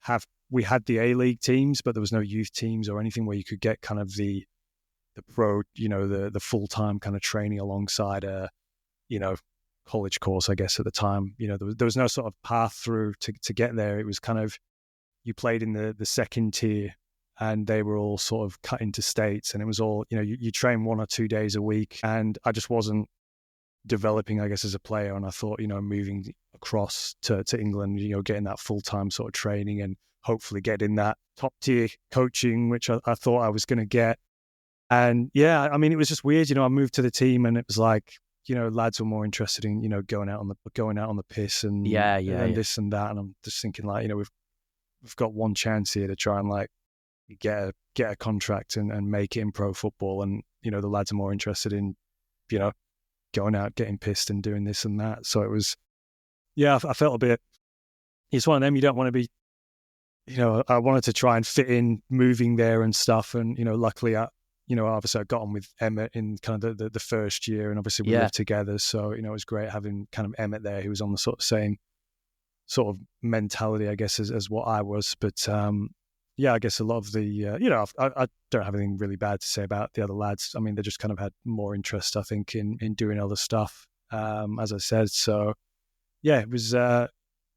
have we had the A-League teams, but there was no youth teams or anything where you could get kind of the pro, the full-time kind of training alongside a, college course, I guess, at the time. There was no sort of path through to get there. It was kind of, you played in the second tier, and they were all sort of cut into states, and it was all, you train 1 or 2 days a week, and I just wasn't developing, I guess, as a player. And I thought, moving across to England, getting that full-time sort of training and hopefully getting that top tier coaching, which I thought I was going to get. And yeah, I mean, it was just weird. I moved to the team, and it was like, lads were more interested in, going out on the piss and this and that. And I'm just thinking like, we've got one chance here to try and like get a contract and make it in pro football. And, the lads are more interested in, going out, getting pissed and doing this and that. So it was, I felt a bit, it's one of them, you don't want to be, I wanted to try and fit in moving there and stuff. And, luckily obviously I got on with Emmett in kind of the first year, and obviously we lived together. So, it was great having kind of Emmett there, who was on the sort of same sort of mentality, I guess, as what I was. But I guess a lot of the, I don't have anything really bad to say about the other lads. I mean, they just kind of had more interest, I think, in doing other stuff, as I said. So, it was a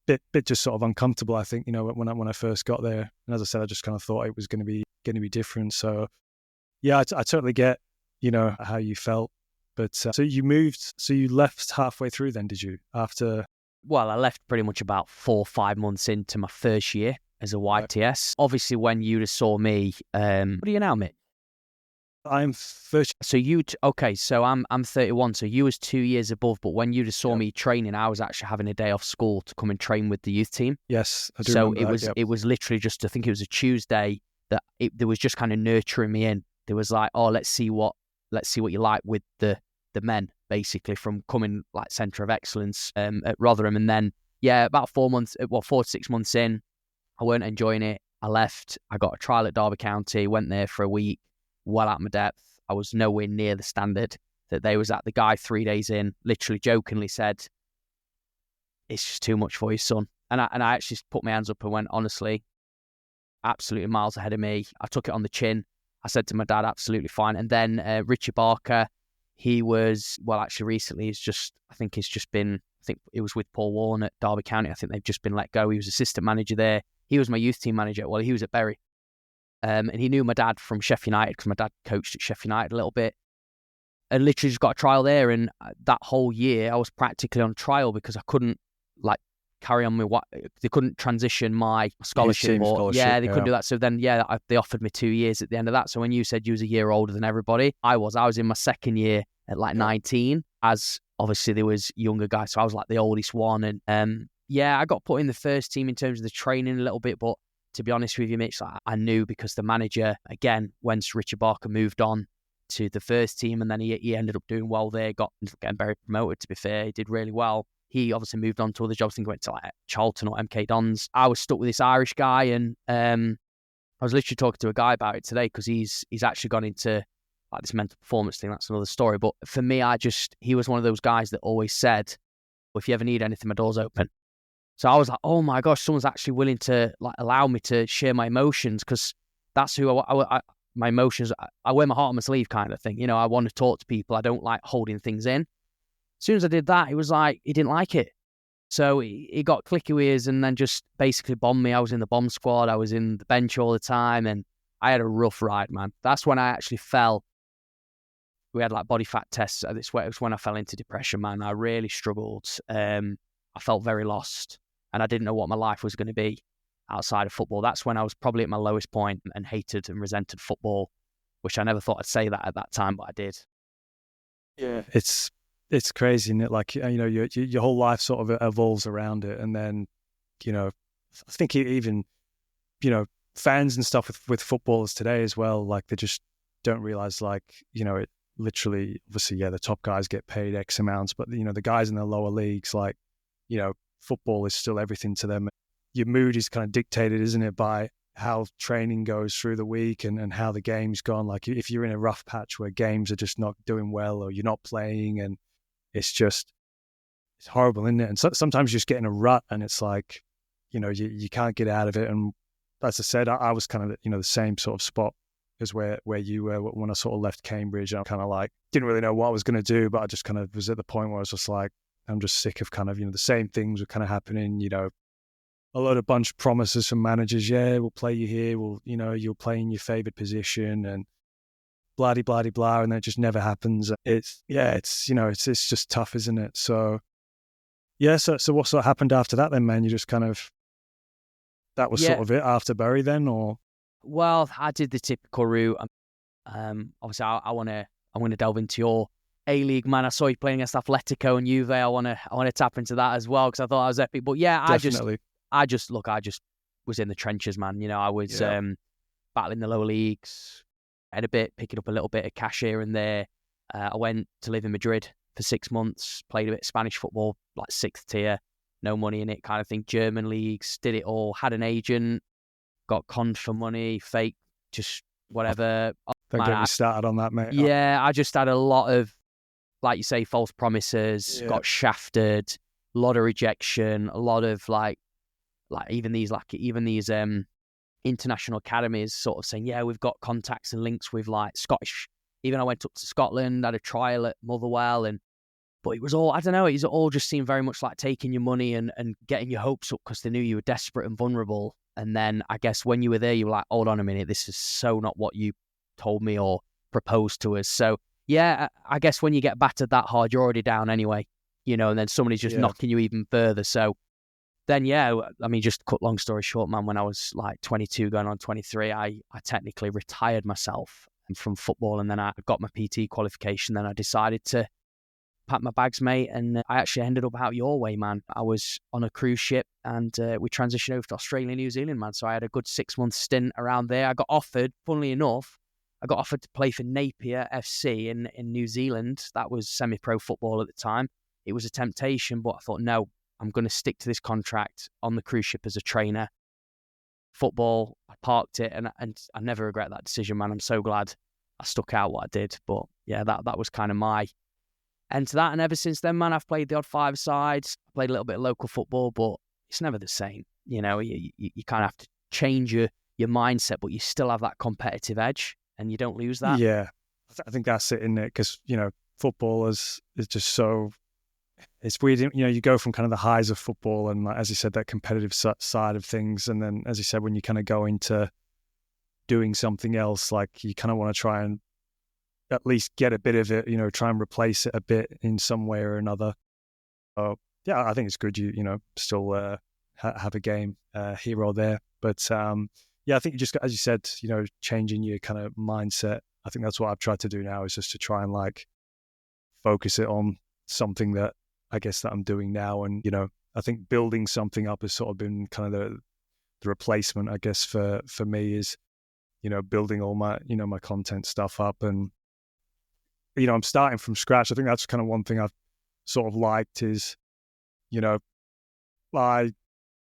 bit just sort of uncomfortable, I think, when I first got there. And as I said, I just kind of thought it was going to be different. So, I totally get, how you felt. But so you left halfway through then, did you? Well, I left pretty much about 4 or 5 months into my first year as a YTS. Right. Obviously, when you saw me, what are you now, Mitch? I'm 30. So so I'm 31. So you was 2 years above, but when you saw me training, I was actually having a day off school to come and train with the youth team. Yes, I do. So remember that, it was literally just, I think it was a Tuesday that there was just kind of nurturing me in. There was like, let's see what you like with the men, basically, from coming like centre of excellence at Rotherham. And then, about 4 to 6 months in, I weren't enjoying it. I left. I got a trial at Derby County, went there for a week, well out of my depth. I was nowhere near the standard that they was at. The guy 3 days in literally jokingly said, it's just too much for your son. And I actually put my hands up and went, honestly, absolutely miles ahead of me. I took it on the chin. I said to my dad, absolutely fine. And then Richard Barker, he was, actually recently I think it was with Paul Warren at Derby County. I think they've just been let go. He was assistant manager there. He was my youth team manager. Well, he was at Bury. And he knew my dad from Sheffield United because my dad coached at Sheffield United a little bit. And literally just got a trial there. And that whole year I was practically on trial because I couldn't carry on with they couldn't transition my scholarship. They couldn't do that. So then, they offered me 2 years at the end of that. So when you said you was a year older than everybody, I was in my second year at 19, as obviously there was younger guys. So I was like the oldest one. And I got put in the first team in terms of the training a little bit. But to be honest with you, Mitch, I knew because the manager, again, once Richard Barker moved on to the first team, and then he ended up doing well there, getting very promoted, to be fair. He did really well. He obviously moved on to other jobs. I think he went to like Charlton or MK Dons. I was stuck with this Irish guy, and I was literally talking to a guy about it today because he's actually gone into like this mental performance thing. That's another story. But for me, he was one of those guys that always said, well, if you ever need anything, my door's open. So I was like, oh my gosh, someone's actually willing to like allow me to share my emotions, because that's who my emotions. I wear my heart on my sleeve kind of thing. I want to talk to people. I don't like holding things in. As soon as I did that, it was like, he didn't like it. So he got clicky with us and then just basically bombed me. I was in the bomb squad. I was in the bench all the time, and I had a rough ride, man. That's when I actually fell. We had like body fat tests. It was when I fell into depression, man. I really struggled. I felt very lost, and I didn't know what my life was going to be outside of football. That's when I was probably at my lowest point and hated and resented football, which I never thought I'd say that at that time, but I did. Yeah, it's crazy, isn't it? Like, you know, your whole life sort of evolves around it, and then, you know, I think even, you know, fans and stuff with footballers today as well, like they just don't realize, like, you know, it literally, obviously, yeah, the top guys get paid X amounts, but, you know, the guys in the lower leagues, like, you know, football is still everything to them. Your mood is kind of dictated, isn't it, by how training goes through the week and how the game's gone. Like if you're in a rough patch where games are just not doing well or you're not playing, and it's horrible, isn't it? And sometimes you just get in a rut and it's like, you know, you can't get out of it. And as I said, I was kind of, you know, the same sort of spot as where you were when I sort of left Cambridge. I kind of like didn't really know what I was going to do, but I just kind of was at the point where I was just like, I'm just sick of kind of, you know, the same things were kind of happening, you know, a bunch of promises from managers. Yeah, we'll play you here. We'll, you know, you'll play in your favoured position and blah, blah, blah, blah. And then it just never happens. It's you know, it's just tough, isn't it? So, yeah. So what sort of happened after that then, man? You just kind of, that was sort of it after Bury then, or? Well, I did the typical route. Obviously I want to delve into your A-League, man. I saw you playing against Atletico and Juve. I want to tap into that as well because I thought I was epic. But yeah, Definitely. I just was in the trenches, man. You know, I was battling the lower leagues, picking up a little bit of cash here and there. I went to live in Madrid for 6 months, played a bit of Spanish football, like 6th tier, no money in it kind of thing. German leagues, did it all, had an agent, got conned for money, fake, just whatever. Don't get me started on that, mate. Yeah, I just had a lot of, like you say, false promises, got shafted, a lot of rejection, a lot of like even these international academies sort of saying, yeah, we've got contacts and links with like Scottish. Even I went up to Scotland, had a trial at Motherwell, but it was all, I don't know, it all just seemed very much like taking your money and getting your hopes up because they knew you were desperate and vulnerable. And then I guess when you were there, you were like, hold on a minute, this is so not what you told me or proposed to us. So yeah, I guess when you get battered that hard, you're already down anyway, you know, and then somebody's just knocking you even further. So then, yeah, I mean, just to cut long story short, man, when I was like 22 going on 23, I technically retired myself from football, and then I got my PT qualification. Then I decided to pack my bags, mate, and I actually ended up out your way, man. I was on a cruise ship and we transitioned over to Australia and New Zealand, man. So I had a good 6-month stint around there. I got offered, funnily enough, to play for Napier FC in New Zealand. That was semi-pro football at the time. It was a temptation, but I thought, no, I'm going to stick to this contract on the cruise ship as a trainer. Football, I parked it, and I never regret that decision, man. I'm so glad I stuck out what I did. But yeah, that was kind of my end to that. And ever since then, man, I've played the odd 5 sides, played a little bit of local football, but it's never the same. You know, you kind of have to change your mindset, but you still have that competitive edge, and you don't lose that. Yeah, I think that's it, isn't it? Because, you know, football is just so... It's weird, you know, you go from kind of the highs of football and, like, as you said, that competitive side of things. And then, as you said, when you kind of go into doing something else, like you kind of want to try and at least get a bit of it, you know, try and replace it a bit in some way or another. So, yeah, I think it's good you know, still have a game here or there. But, yeah, I think you just, as you said, you know, changing your kind of mindset. I think that's what I've tried to do now, is just to try and like focus it on something that I guess that I'm doing now. And, you know, I think building something up has sort of been kind of the replacement, I guess, for me, is, you know, building all my, you know, my content stuff up. And, you know, I'm starting from scratch. I think that's kind of one thing I've sort of liked is, you know, I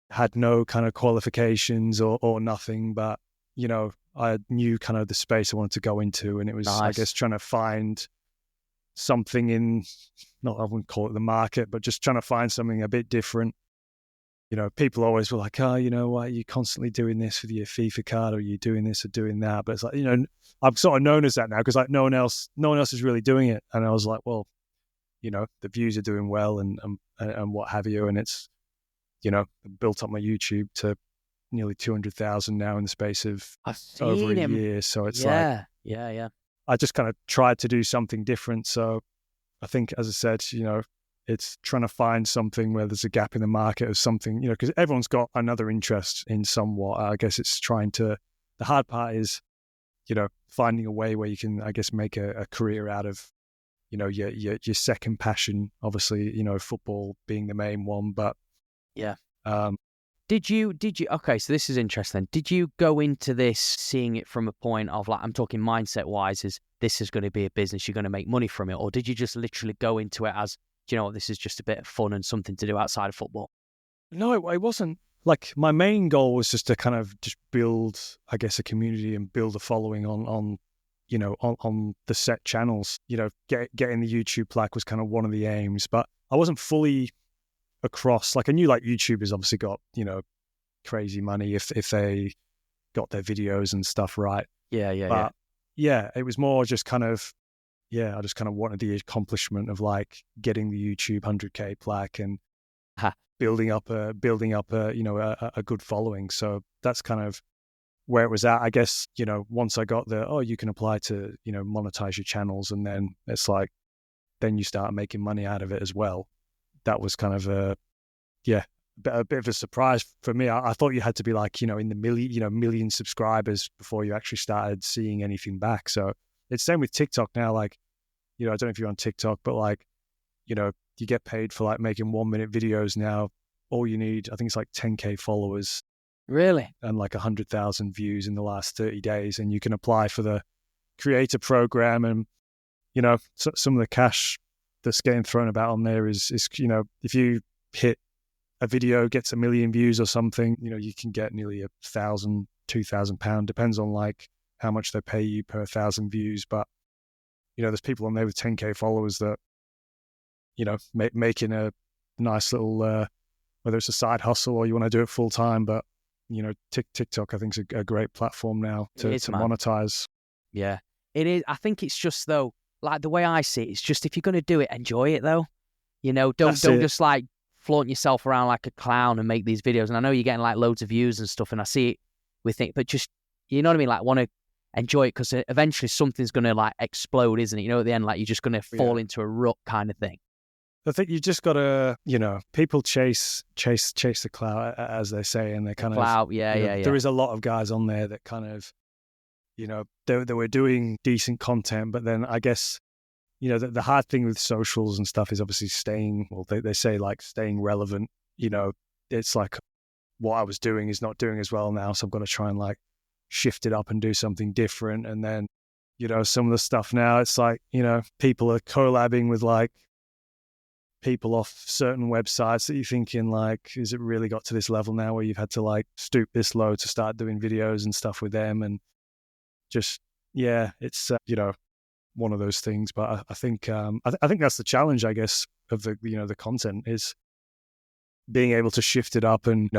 had no kind of qualifications or nothing, but, you know, I knew kind of the space I wanted to go into. And it was, I guess, trying to find something in, not, I wouldn't call it the market, but just trying to find something a bit different. You know, people always were like, oh, you know, why are you constantly doing this with your FIFA card, or you doing this or doing that? But it's like, you know, I'm sort of known as that now because like no one else is really doing it. And I was like, well, you know, the views are doing well and what have you. And it's built up my YouTube to nearly 200,000 now in the space of I've over seen a him. year. So it's Yeah. I just kind of tried to do something different. So I think, as I said, it's trying to find something where there's a gap in the market of something, because everyone's got another interest in somewhat. I guess it's the hard part is, finding a way where you can, I guess, make a career out of, your second passion, obviously, football being the main one, but yeah. Um, Did you, okay, so this is interesting. Did you go into this seeing it from a point of like, I'm talking mindset wise, is this is going to be a business, you're going to make money from it? Or did you just literally go into it as, do you know what, this is just a bit of fun and something to do outside of football? No, it wasn't. Like, my main goal was just to kind of just build, I guess, a community and build a following on the set channels. Getting the YouTube plaque was kind of one of the aims, but I wasn't fully across. Like, I knew like YouTubers obviously got, crazy money if they got their videos and stuff right. Yeah. It was more just kind of, I just kind of wanted the accomplishment of like getting the YouTube 100K plaque and building up a good following. So that's kind of where it was at. I guess, once I got you can apply to, monetize your channels, and then it's like, then you start making money out of it as well. That was kind of a bit of a surprise for me. I thought you had to be like, in the million subscribers before you actually started seeing anything back. So it's same with TikTok now. Like, I don't know if you're on TikTok, but like, you get paid for like making 1 minute videos now. All you need, I think it's like 10K followers. Really? And like 100,000 views in the last 30 days. And you can apply for the creator program. And, some of the cash that's getting thrown about on there is if you hit a video gets 1 million views or something, you can get nearly £1,000, £2,000, depends on like how much they pay you per 1,000 views. But, there's people on there with 10K followers that, making a nice little, whether it's a side hustle or you want to do it full time, but, TikTok, I think, is a great platform now to monetize. Yeah, it is. I think it's just, though, like the way I see it, it's just, if you're going to do it, enjoy it though. Don't just like flaunt yourself around like a clown and make these videos. And I know you're getting like loads of views and stuff, and I see it with it, but just, you know what I mean? Like, want to enjoy it, because eventually something's going to like explode, isn't it? At the end, like, you're just going to fall into a rut kind of thing. I think you just got to, people chase the clout, as they say, and they kind of, There is a lot of guys on there that kind of, they were doing decent content, but then I guess, the hard thing with socials and stuff is obviously they say like staying relevant. It's like what I was doing is not doing as well now, so I've got to try and like shift it up and do something different. And then, some of the stuff now, it's like, people are collabing with like people off certain websites that you're thinking like, is it really got to this level now where you've had to like stoop this low to start doing videos and stuff with them? And just, it's, one of those things. But I think I think that's the challenge, I guess, of the content, is being able to shift it up and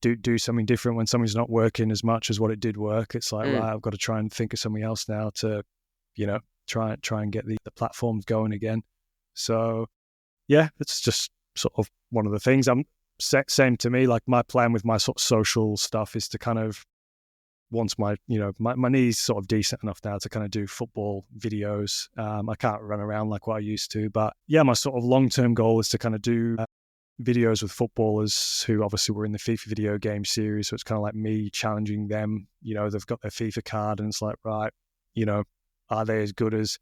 do something different when something's not working as much as what it did work. It's like, right, I've got to try and think of something else now to try and get the platforms going again. So it's just sort of one of the things. Same to me, like my plan with my sort of social stuff is to kind of, once my knee's sort of decent enough now to kind of do football videos. I can't run around like what I used to, but my sort of long-term goal is to kind of do videos with footballers who obviously were in the FIFA video game series. So it's kind of like me challenging them. They've got their FIFA card, and it's like, right, are they as good as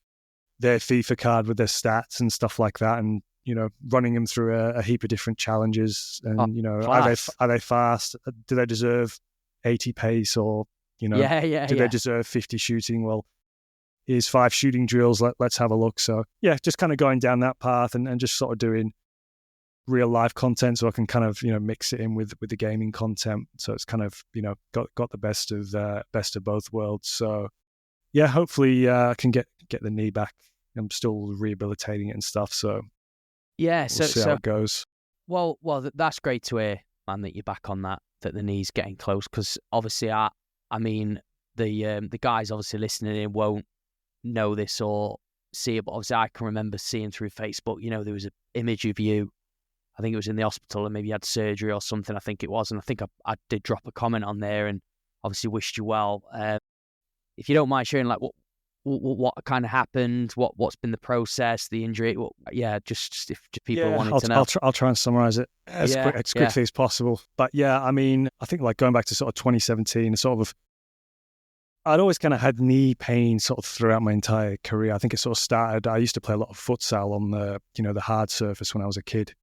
their FIFA card with their stats and stuff like that? And, running them through a heap of different challenges. And, are they fast? Do they deserve 80 pace, or do they deserve 50 shooting? Well, here's 5 shooting drills. Let's have a look. So just kind of going down that path and just sort of doing real life content, so I can kind of mix it in with the gaming content. So it's kind of got the best of both worlds. So hopefully I can get the knee back. I'm still rehabilitating it and stuff. So we'll see how it goes. Well, that's great to hear, man, that you're back on that the knee's getting close, because obviously I mean the guys obviously listening in won't know this or see it, but obviously I can remember seeing through Facebook, there was an image of you I think it was in the hospital and maybe you had surgery or something, I think it was. And I think I did drop a comment on there and obviously wished you well. If you don't mind sharing, like, what kind of happened, what's been the process, the injury, just if people wanted to know. I'll try and summarize it as quickly as possible. But yeah, I mean, I think like going back to sort of 2017, I'd always kind of had knee pain sort of throughout my entire career. I think it sort of started, I used to play a lot of futsal on the hard surface when I was a kid.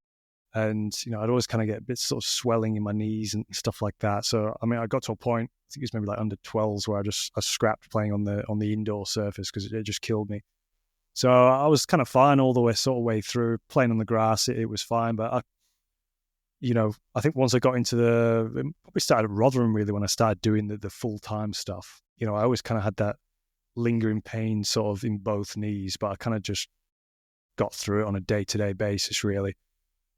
And, I'd always kind of get a bit sort of swelling in my knees and stuff like that. So, I mean, I got to a point, I think it was maybe like under 12s, where I scrapped playing on the indoor surface because it just killed me. So I was kind of fine all the way through. Playing on the grass, it was fine. But I think once I got into probably started at Rotherham really when I started doing the full-time stuff. I always kind of had that lingering pain sort of in both knees, but I kind of just got through it on a day-to-day basis really.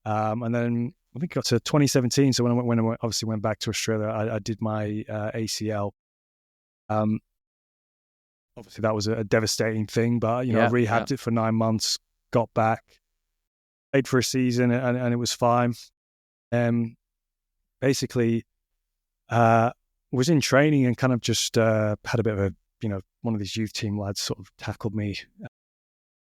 And then I think it got to 2017. So when I obviously went back to Australia, I did my ACL. Obviously that was a devastating thing, but I rehabbed it for 9 months, got back, played for a season, and it was fine. Basically, was in training and kind of just had a bit of a one of these youth team lads sort of tackled me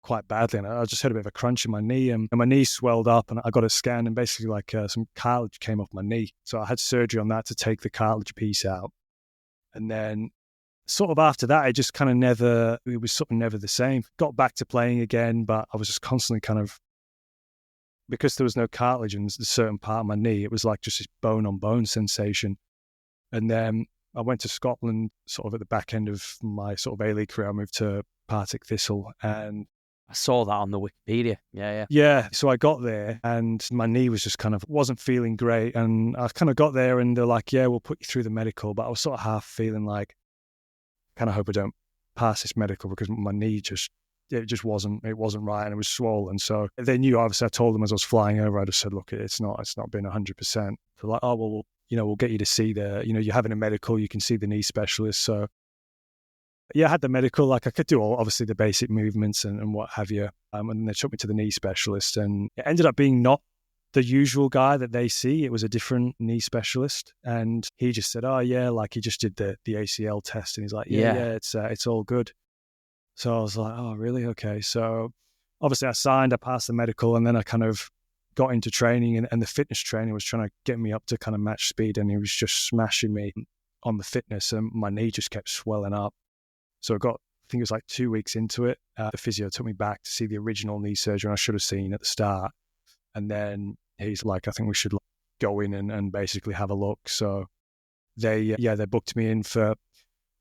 quite badly, and I just had a bit of a crunch in my knee, and my knee swelled up, and I got it scanned, and basically like some cartilage came off my knee. So I had surgery on that to take the cartilage piece out, and then sort of after that, it was sort of never the same. Got back to playing again, but I was just constantly kind of, because there was no cartilage in a certain part of my knee, it was like just this bone on bone sensation. And then I went to Scotland sort of at the back end of my sort of A-League career. I moved to Partick Thistle, and I saw that on the Wikipedia. Yeah. So I got there and my knee was just wasn't feeling great. And I kind of got there and they're like, yeah, we'll put you through the medical. But I was sort of half feeling like, kind of hope I don't pass this medical because my knee it wasn't right and it was swollen. So they knew, obviously I told them as I was flying over, I just said, look, it's not been 100%. They're like, oh, well, we'll get you to see you're having a medical, you can see the knee specialist. So yeah, I had the medical, like I could do obviously the basic movements and what have you. And then they took me to the knee specialist, and it ended up being not the usual guy that they see. It was a different knee specialist, and he just said, oh yeah, like he just did the ACL test, and he's like, yeah, it's all good. So I was like, oh really? Okay. So obviously I passed the medical, and then I kind of got into training, and the fitness trainer was trying to get me up to kind of match speed, and he was just smashing me on the fitness, and my knee just kept swelling up. So I think it was like 2 weeks into it. The physio took me back to see the original knee surgery, and I should have seen at the start. And then he's like, I think we should go in and basically have a look. So they booked me in for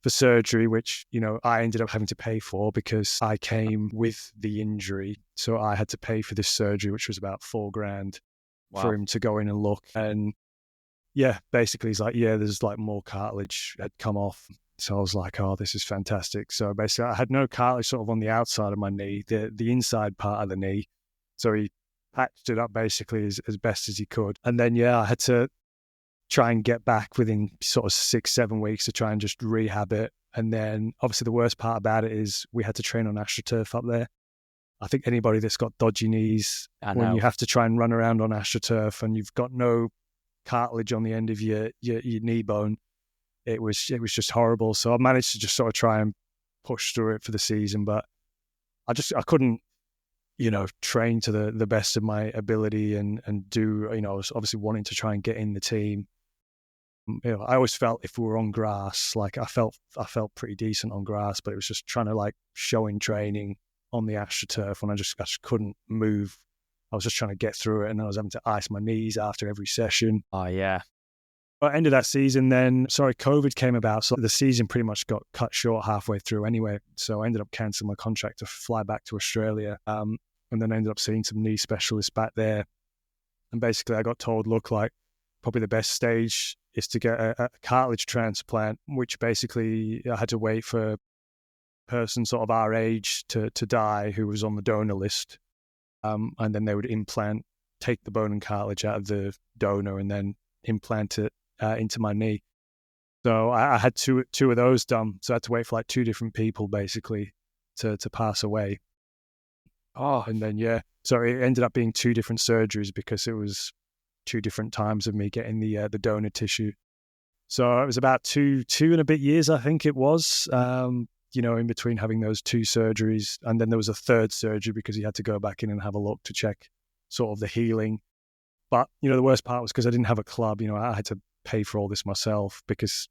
surgery, which, I ended up having to pay for because I came with the injury. So I had to pay for this surgery, which was about $4,000 for him to go in and look. And yeah, basically he's like, yeah, there's like more cartilage had come off. So I was like, oh, this is fantastic. So basically I had no cartilage sort of on the outside of my knee, the inside part of the knee. So he patched it up basically as best as he could. And then, I had to try and get back within sort of 6-7 weeks to try and just rehab it. And then obviously the worst part about it is we had to train on AstroTurf up there. I think anybody that's got dodgy knees, when you have to try and run around on AstroTurf and you've got no cartilage on the end of your knee bone, it was just horrible. So I managed to just sort of try and push through it for the season, but I couldn't, train to the best of my ability and do, I was obviously wanting to try and get in the team. I always felt if we were on grass, like I felt pretty decent on grass, but it was just trying to like show in training on the AstroTurf when I just couldn't move. I was just trying to get through it, and I was having to ice my knees after every session. Oh yeah. But end of that season, then COVID came about, so the season pretty much got cut short halfway through anyway. So I ended up cancelling my contract to fly back to Australia, and then I ended up seeing some knee specialists back there. And basically, I got told, look, like probably the best stage is to get a cartilage transplant, which basically I had to wait for a person sort of our age to die who was on the donor list, and then they would take the bone and cartilage out of the donor, and then implant it into my knee. So I had two of those done. So I had to wait for like two different people basically to pass away. Oh, and then So it ended up being 2 different surgeries because it was 2 different times of me getting the donor tissue. So it was about two and a bit years, I think it was, in between having those 2 surgeries. And then there was a 3rd surgery because he had to go back in and have a look to check sort of the healing. But, the worst part was because I didn't have a club, I had to pay for all this myself because,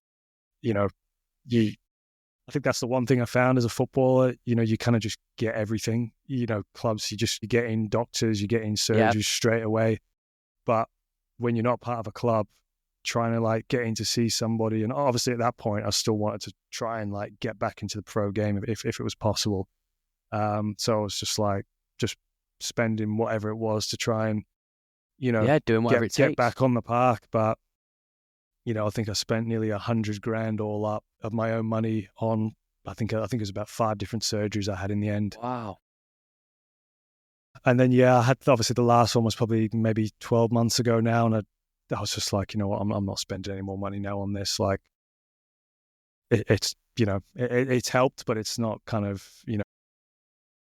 I think that's the one thing I found as a footballer, you kind of just get everything, clubs, you get in doctors, you get in surgeries straight away. But when you're not part of a club, trying to like get in to see somebody, and obviously at that point I still wanted to try and like get back into the pro game if it was possible. So I was just spending whatever it was to try and, doing whatever it takes. Get back on the park. But, I think I spent nearly $100,000 all up of my own money on, I think it was about 5 different surgeries I had in the end. Wow. And then, I had, obviously the last one was probably maybe 12 months ago now. And I was just like, you know what, I'm not spending any more money now on this. Like it's helped, but it's not kind of,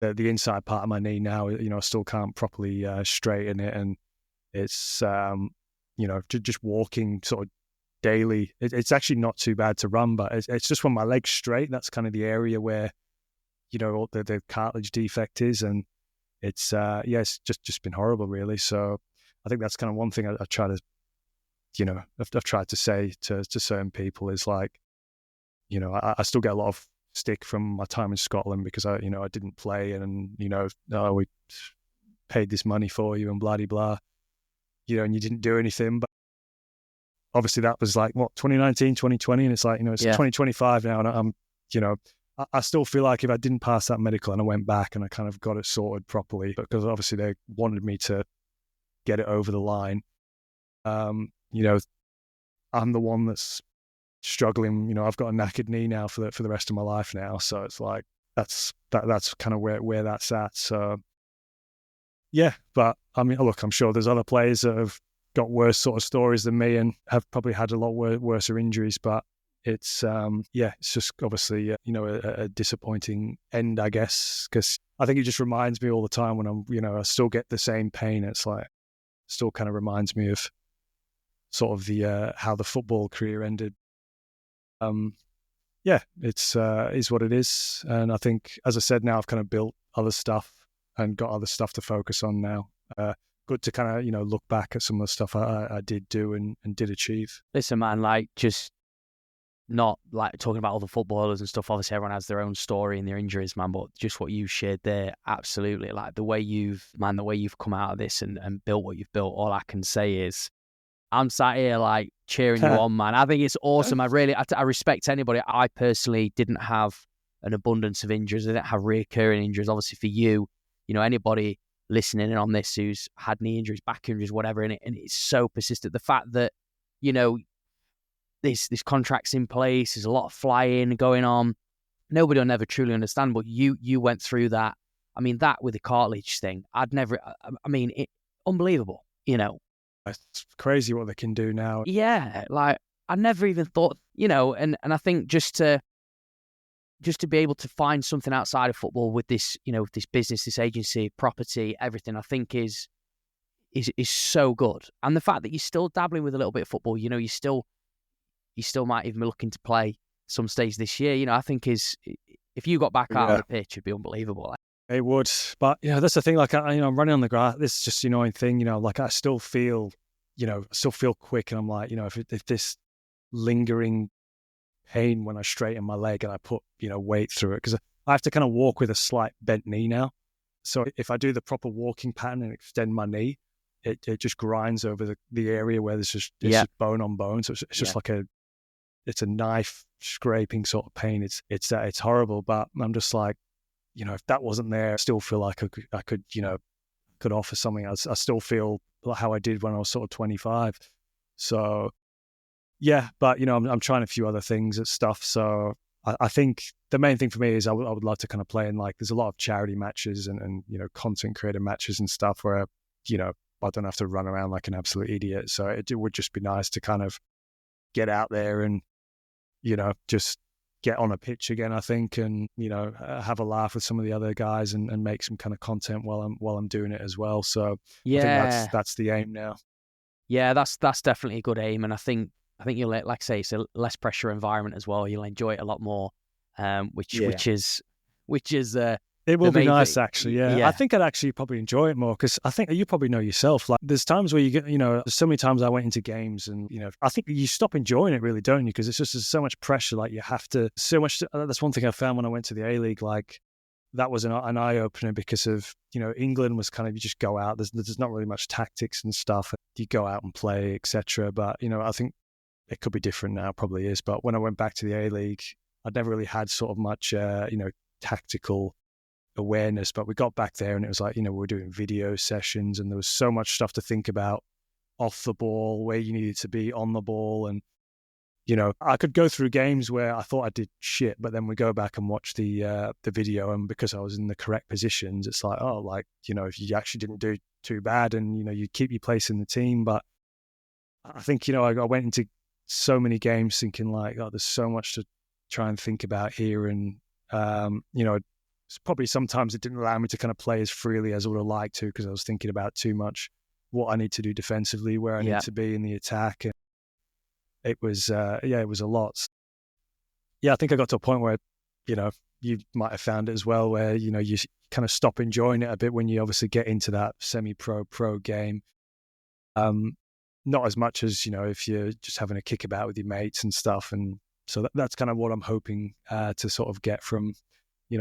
the inside part of my knee now, I still can't properly straighten it. And it's, just walking sort of daily. It's actually not too bad to run, but it's just when my leg's straight, that's kind of the area where, the cartilage defect is. And it's, it's just been horrible, really. So I think that's kind of one thing I try to, I've tried to say to certain people is like, I still get a lot of stick from my time in Scotland because I didn't play and, we paid this money for you and blah, blah, blah, and you didn't do anything. But obviously that was like, 2019, 2020. And it's like, it's 2025 now. And I'm, I still feel like if I didn't pass that medical and I went back and I kind of got it sorted properly, because obviously they wanted me to get it over the line. I'm the one that's struggling. I've got a knackered knee now for the rest of my life now. So it's like, that's kind of where that's at. So yeah, but I mean, look, I'm sure there's other players that have got worse sort of stories than me and have probably had a lot worse injuries, but it's, it's just obviously, a disappointing end, I guess, because I think it just reminds me all the time when I'm, I still get the same pain. It's like, still kind of reminds me of sort of the, how the football career ended. It's, is what it is. And I think, as I said, now I've kind of built other stuff and got other stuff to focus on now. Good to kind of, look back at some of the stuff I did do and did achieve. Listen, man, like, just not like talking about all the footballers and stuff. Obviously, everyone has their own story and their injuries, man, but just what you shared there, absolutely. Like the way you've come out of this and built what you've built, all I can say is I'm sat here like cheering you on, man. I think it's awesome. I respect anybody. I personally didn't have an abundance of injuries. I didn't have recurring injuries. Obviously for you, anybody listening in on this who's had knee injuries, back injuries, whatever, and it's so persistent. The fact that, this contract's in place, there's a lot of flying going on. Nobody will never truly understand, but you went through that. I mean, that with the cartilage thing, unbelievable, It's crazy what they can do now. Yeah, like I never even thought, and I think just to be able to find something outside of football with this, with this business, this agency, property, everything, I think is so good. And the fact that you're still dabbling with a little bit of football, you still might even be looking to play some stage this year. I think if you got back out of the pitch, it'd be unbelievable. It would, but that's the thing. Like I'm running on the grass. This is just the annoying thing. Like I still feel, quick, and I'm like, if this lingering pain when I straighten my leg and I put weight through it, because I have to kind of walk with a slight bent knee now. So if I do the proper walking pattern and extend my knee, it just grinds over the area where there's just bone on bone. So it's just like it's a knife scraping sort of pain. It's horrible, but I'm just like, if that wasn't there, I still feel like I could offer something. I still feel like how I did when I was sort of 25. So yeah, but I'm trying a few other things and stuff. So I think the main thing for me is I would love to kind of play in, like, there's a lot of charity matches and content creator matches and stuff where I don't have to run around like an absolute idiot. So it would just be nice to kind of get out there and just get on a pitch again, I think, and have a laugh with some of the other guys and make some kind of content while I'm doing it as well. So I think that's the aim now. Yeah, that's definitely a good aim, and I think you'll, like I say, it's a less pressure environment as well. You'll enjoy it a lot more, which is it will be nice, actually. Yeah. I think I'd actually probably enjoy it more because I think you probably know yourself. Like, there's times where you get, there's so many times I went into games and, I think you stop enjoying it, really, don't you? Because it's just there's so much pressure. Like, you have to, so much. That's one thing I found when I went to the A-League. Like, that was an eye opener because of, England was kind of, you just go out. There's not really much tactics and stuff. You go out and play, etc. But, I think it could be different now, probably is. But when I went back to the A-League, I'd never really had sort of much, tactical awareness, but we got back there and it was like, we were doing video sessions and there was so much stuff to think about off the ball, where you needed to be on the ball. And, I could go through games where I thought I did shit, but then we go back and watch the video, and because I was in the correct positions, it's like, if you actually didn't do too bad and, you keep your place in the team. But I think, I went into so many games thinking like, there's so much to try and think about here. And, probably sometimes it didn't allow me to kind of play as freely as I would have liked to, because I was thinking about too much what I need to do defensively, where I need to be in the attack. And it was, it was a lot. Yeah, I think I got to a point where, you might have found it as well, where, you kind of stop enjoying it a bit when you obviously get into that semi-pro game. Not as much as, if you're just having a kick about with your mates and stuff. And so that's kind of what I'm hoping to sort of get from,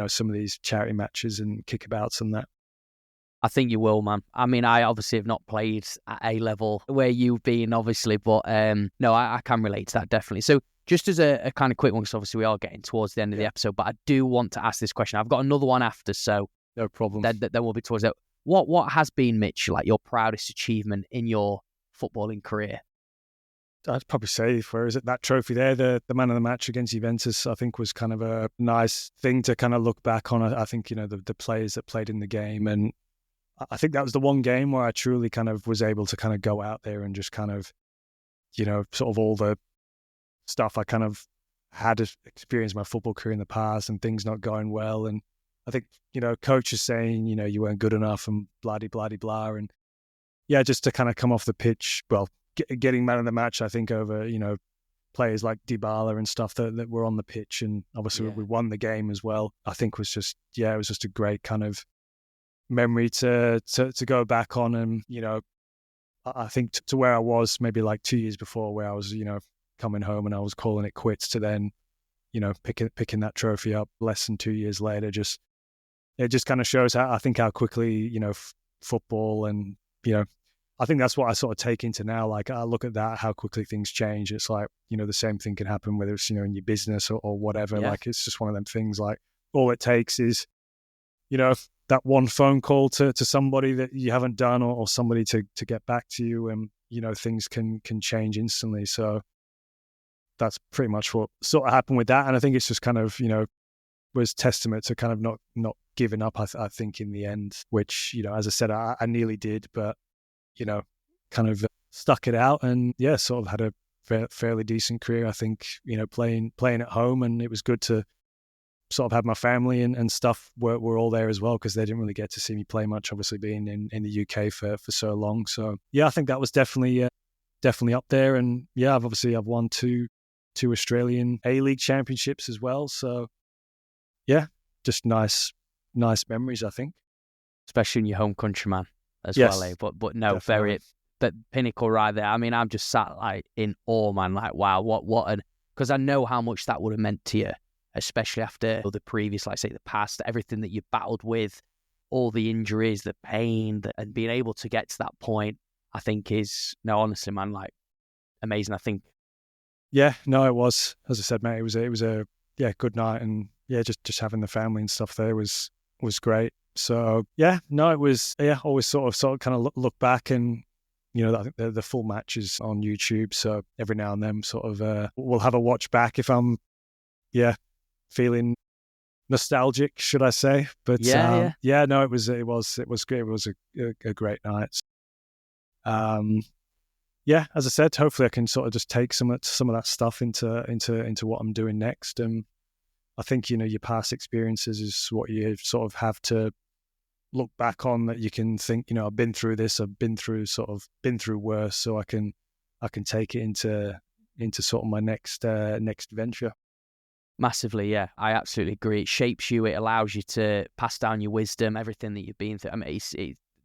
some of these charity matches and kickabouts and that. I think you will, man. I mean, I obviously have not played at a level where you've been, obviously, but no, I can relate to that, definitely. So just as a kind of quick one, because obviously we are getting towards the end of the episode, but I do want to ask this question. I've got another one after, so no problem. Then we'll be towards that. What has been, Mitch, like your proudest achievement in your footballing career? I'd probably say, where is it? That trophy there, the man of the match against Juventus, I think was kind of a nice thing to kind of look back on. I think, the players that played in the game. And I think that was the one game where I truly kind of was able to kind of go out there and just kind of, sort of all the stuff I kind of had experienced my football career in the past and things not going well. And I think, coaches saying, you weren't good enough and blah. And yeah, just to kind of come off the pitch, getting man of the match, I think, over, players like Dybala and stuff that were on the pitch. And obviously we won the game as well. I think was just, it was just a great kind of memory to go back on. And, I think to where I was maybe like 2 years before, where I was, coming home and I was calling it quits, to then, picking that trophy up less than 2 years later. It just kind of shows how quickly, football and, I think that's what I sort of take into now. Like, I look at that, how quickly things change. It's like, the same thing can happen, whether it's, in your business or whatever. Yeah. Like, it's just one of them things. Like, all it takes is, that one phone call to somebody that you haven't done, or somebody to get back to you, and, things can change instantly. So that's pretty much what sort of happened with that. And I think it's just kind of, was testament to kind of not giving up, I think, in the end, which, as I said, I nearly did, but, kind of stuck it out and, sort of had a fairly decent career, I think, playing at home. And it was good to sort of have my family and stuff were all there as well, because they didn't really get to see me play much, obviously being in the UK for so long. So, I think that was definitely up there. And, I've won two Australian A-League championships as well. So, just nice memories, I think. Especially in your home country, man. As yes, well, eh? But no, definitely. That pinnacle right there. I mean, I'm just sat like in awe, man. Like, wow, what because I know how much that would have meant to you, especially after the previous, like say, the past, everything that you battled with, all the injuries, the pain, and being able to get to that point, I think is, no, honestly, man, like amazing. I think. Yeah, no, it was, as I said, mate, it was a good night, and just having the family and stuff there was great. So, it was, always sort of kind of look back, and, I think the full match is on YouTube. So every now and then sort of, we'll have a watch back if I'm, feeling nostalgic, should I say. But no, it was great. It was a great night. As I said, hopefully I can sort of just take some of that stuff into what I'm doing next. And I think, your past experiences is what you sort of have to look back on, that you can think, I've been through this, I've been through worse, so I can take it into sort of my next venture. Massively, yeah. I absolutely agree. It shapes you. It allows you to pass down your wisdom, everything that you've been through. I mean, it's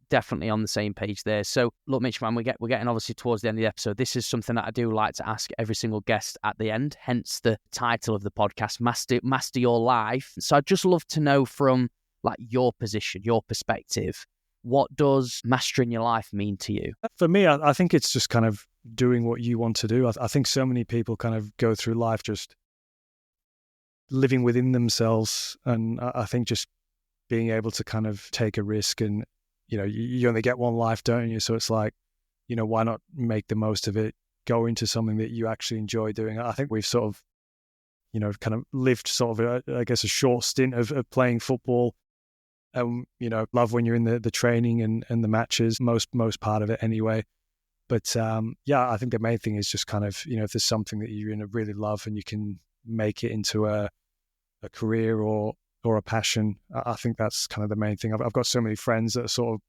definitely on the same page there. So, look, Mitch, man, we're getting obviously towards the end of the episode. This is something that I do like to ask every single guest at the end, hence the title of the podcast, Master Your Life. So I'd just love to know from like your position, your perspective, what does mastering your life mean to you? For me, I think it's just kind of doing what you want to do. I think so many people kind of go through life just living within themselves, and I think just being able to kind of take a risk, and you only get one life, don't you? So it's like, why not make the most of it, go into something that you actually enjoy doing. I think we've sort of kind of lived sort of a short stint of playing football, love when you're in the training and the matches, most part of it anyway. But I think the main thing is just kind of, if there's something that you really love and you can make it into a career or a passion, I think that's kind of the main thing. I've got so many friends that have sort of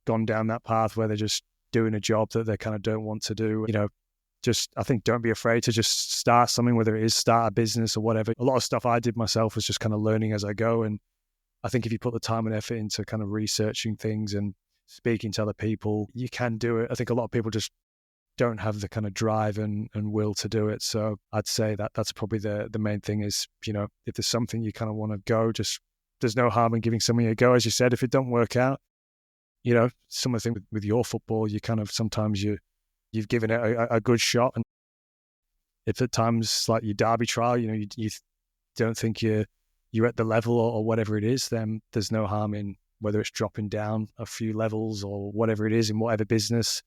gone down that path where they're just doing a job that they kind of don't want to do. Just, I think, don't be afraid to just start something, whether it is start a business or whatever. A lot of stuff I did myself was just kind of learning as I go. And I think if you put the time and effort into kind of researching things and speaking to other people, you can do it. I think a lot of people just don't have the kind of drive and will to do it. So I'd say that's probably the main thing is, if there's something you kind of want to go, just there's no harm in giving something a go. As you said, if it don't work out, some of the things with your football, you kind of sometimes you've given it a good shot. And if at times like your derby trial, you don't think you're at the level or whatever it is, then there's no harm in whether it's dropping down a few levels or whatever it is in whatever business,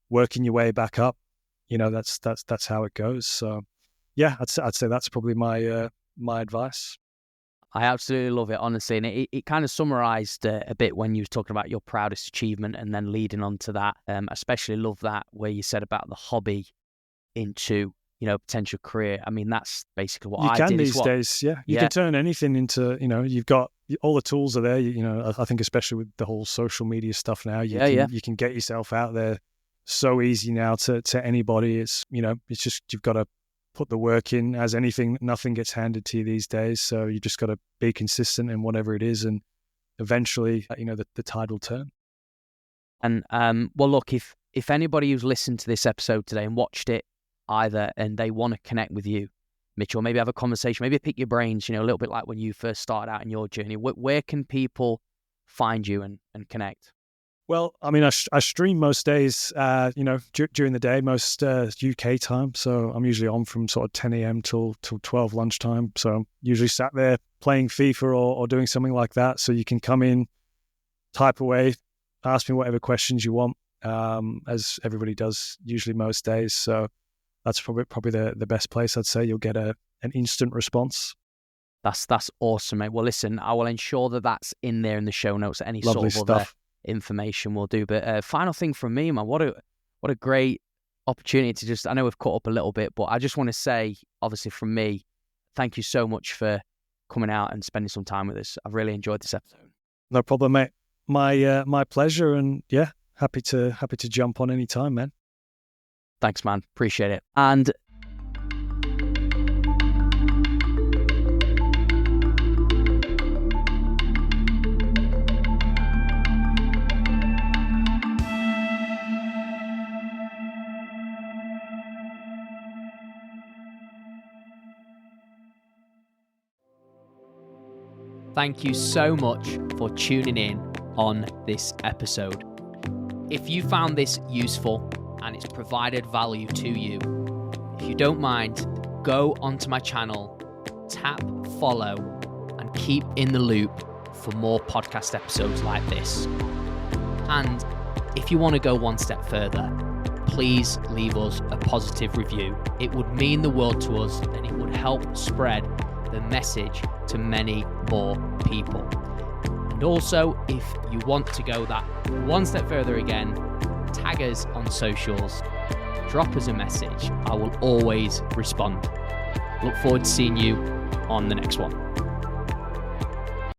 working your way back up. That's how it goes. So yeah, I'd say that's probably my advice. I absolutely love it, honestly. And it kind of summarized a bit when you were talking about your proudest achievement and then leading on to that. I especially love that where you said about the hobby into, potential career. I mean, that's basically what I did these days. Yeah. You can turn anything into, you've got all the tools are there. I think especially with the whole social media stuff now, you can get yourself out there so easy now to anybody. It's, it's just, you've got to put the work in. As anything, nothing gets handed to you these days. So you just got to be consistent in whatever it is. And eventually, the tide will turn. And, well, look, if anybody who's listened to this episode today and watched it either, and they want to connect with you, Mitch, or maybe have a conversation, maybe pick your brains, a little bit like when you first started out in your journey, where can people find you and connect? Well, I mean, I stream most days, during the day, most UK time. So I'm usually on from sort of 10 a.m. till 12 lunchtime. So I'm usually sat there playing FIFA or doing something like that. So you can come in, type away, ask me whatever questions you want, as everybody does usually most days. So that's probably the best place. I'd say you'll get an instant response. That's awesome, mate. Well, listen, I will ensure that that's in there in the show notes. Any Lovely sort of stuff. Information will do. But final thing from me, man, what a great opportunity to just, I know we've caught up a little bit, but I just want to say, obviously from me, thank you so much for coming out and spending some time with us. I've really enjoyed this episode. No problem, mate. My pleasure. And yeah, happy to jump on any time, man. Thanks, man. Appreciate it. And thank you so much for tuning in on this episode. If you found this useful and it's provided value to you, if you don't mind, go onto my channel, tap follow, and keep in the loop for more podcast episodes like this. And if you want to go one step further, please leave us a positive review. It would mean the world to us, and it would help spread the message to many more people. And also, if you want to go that one step further again, tag us on socials, drop us a message. I will always respond. Look forward to seeing you on the next one.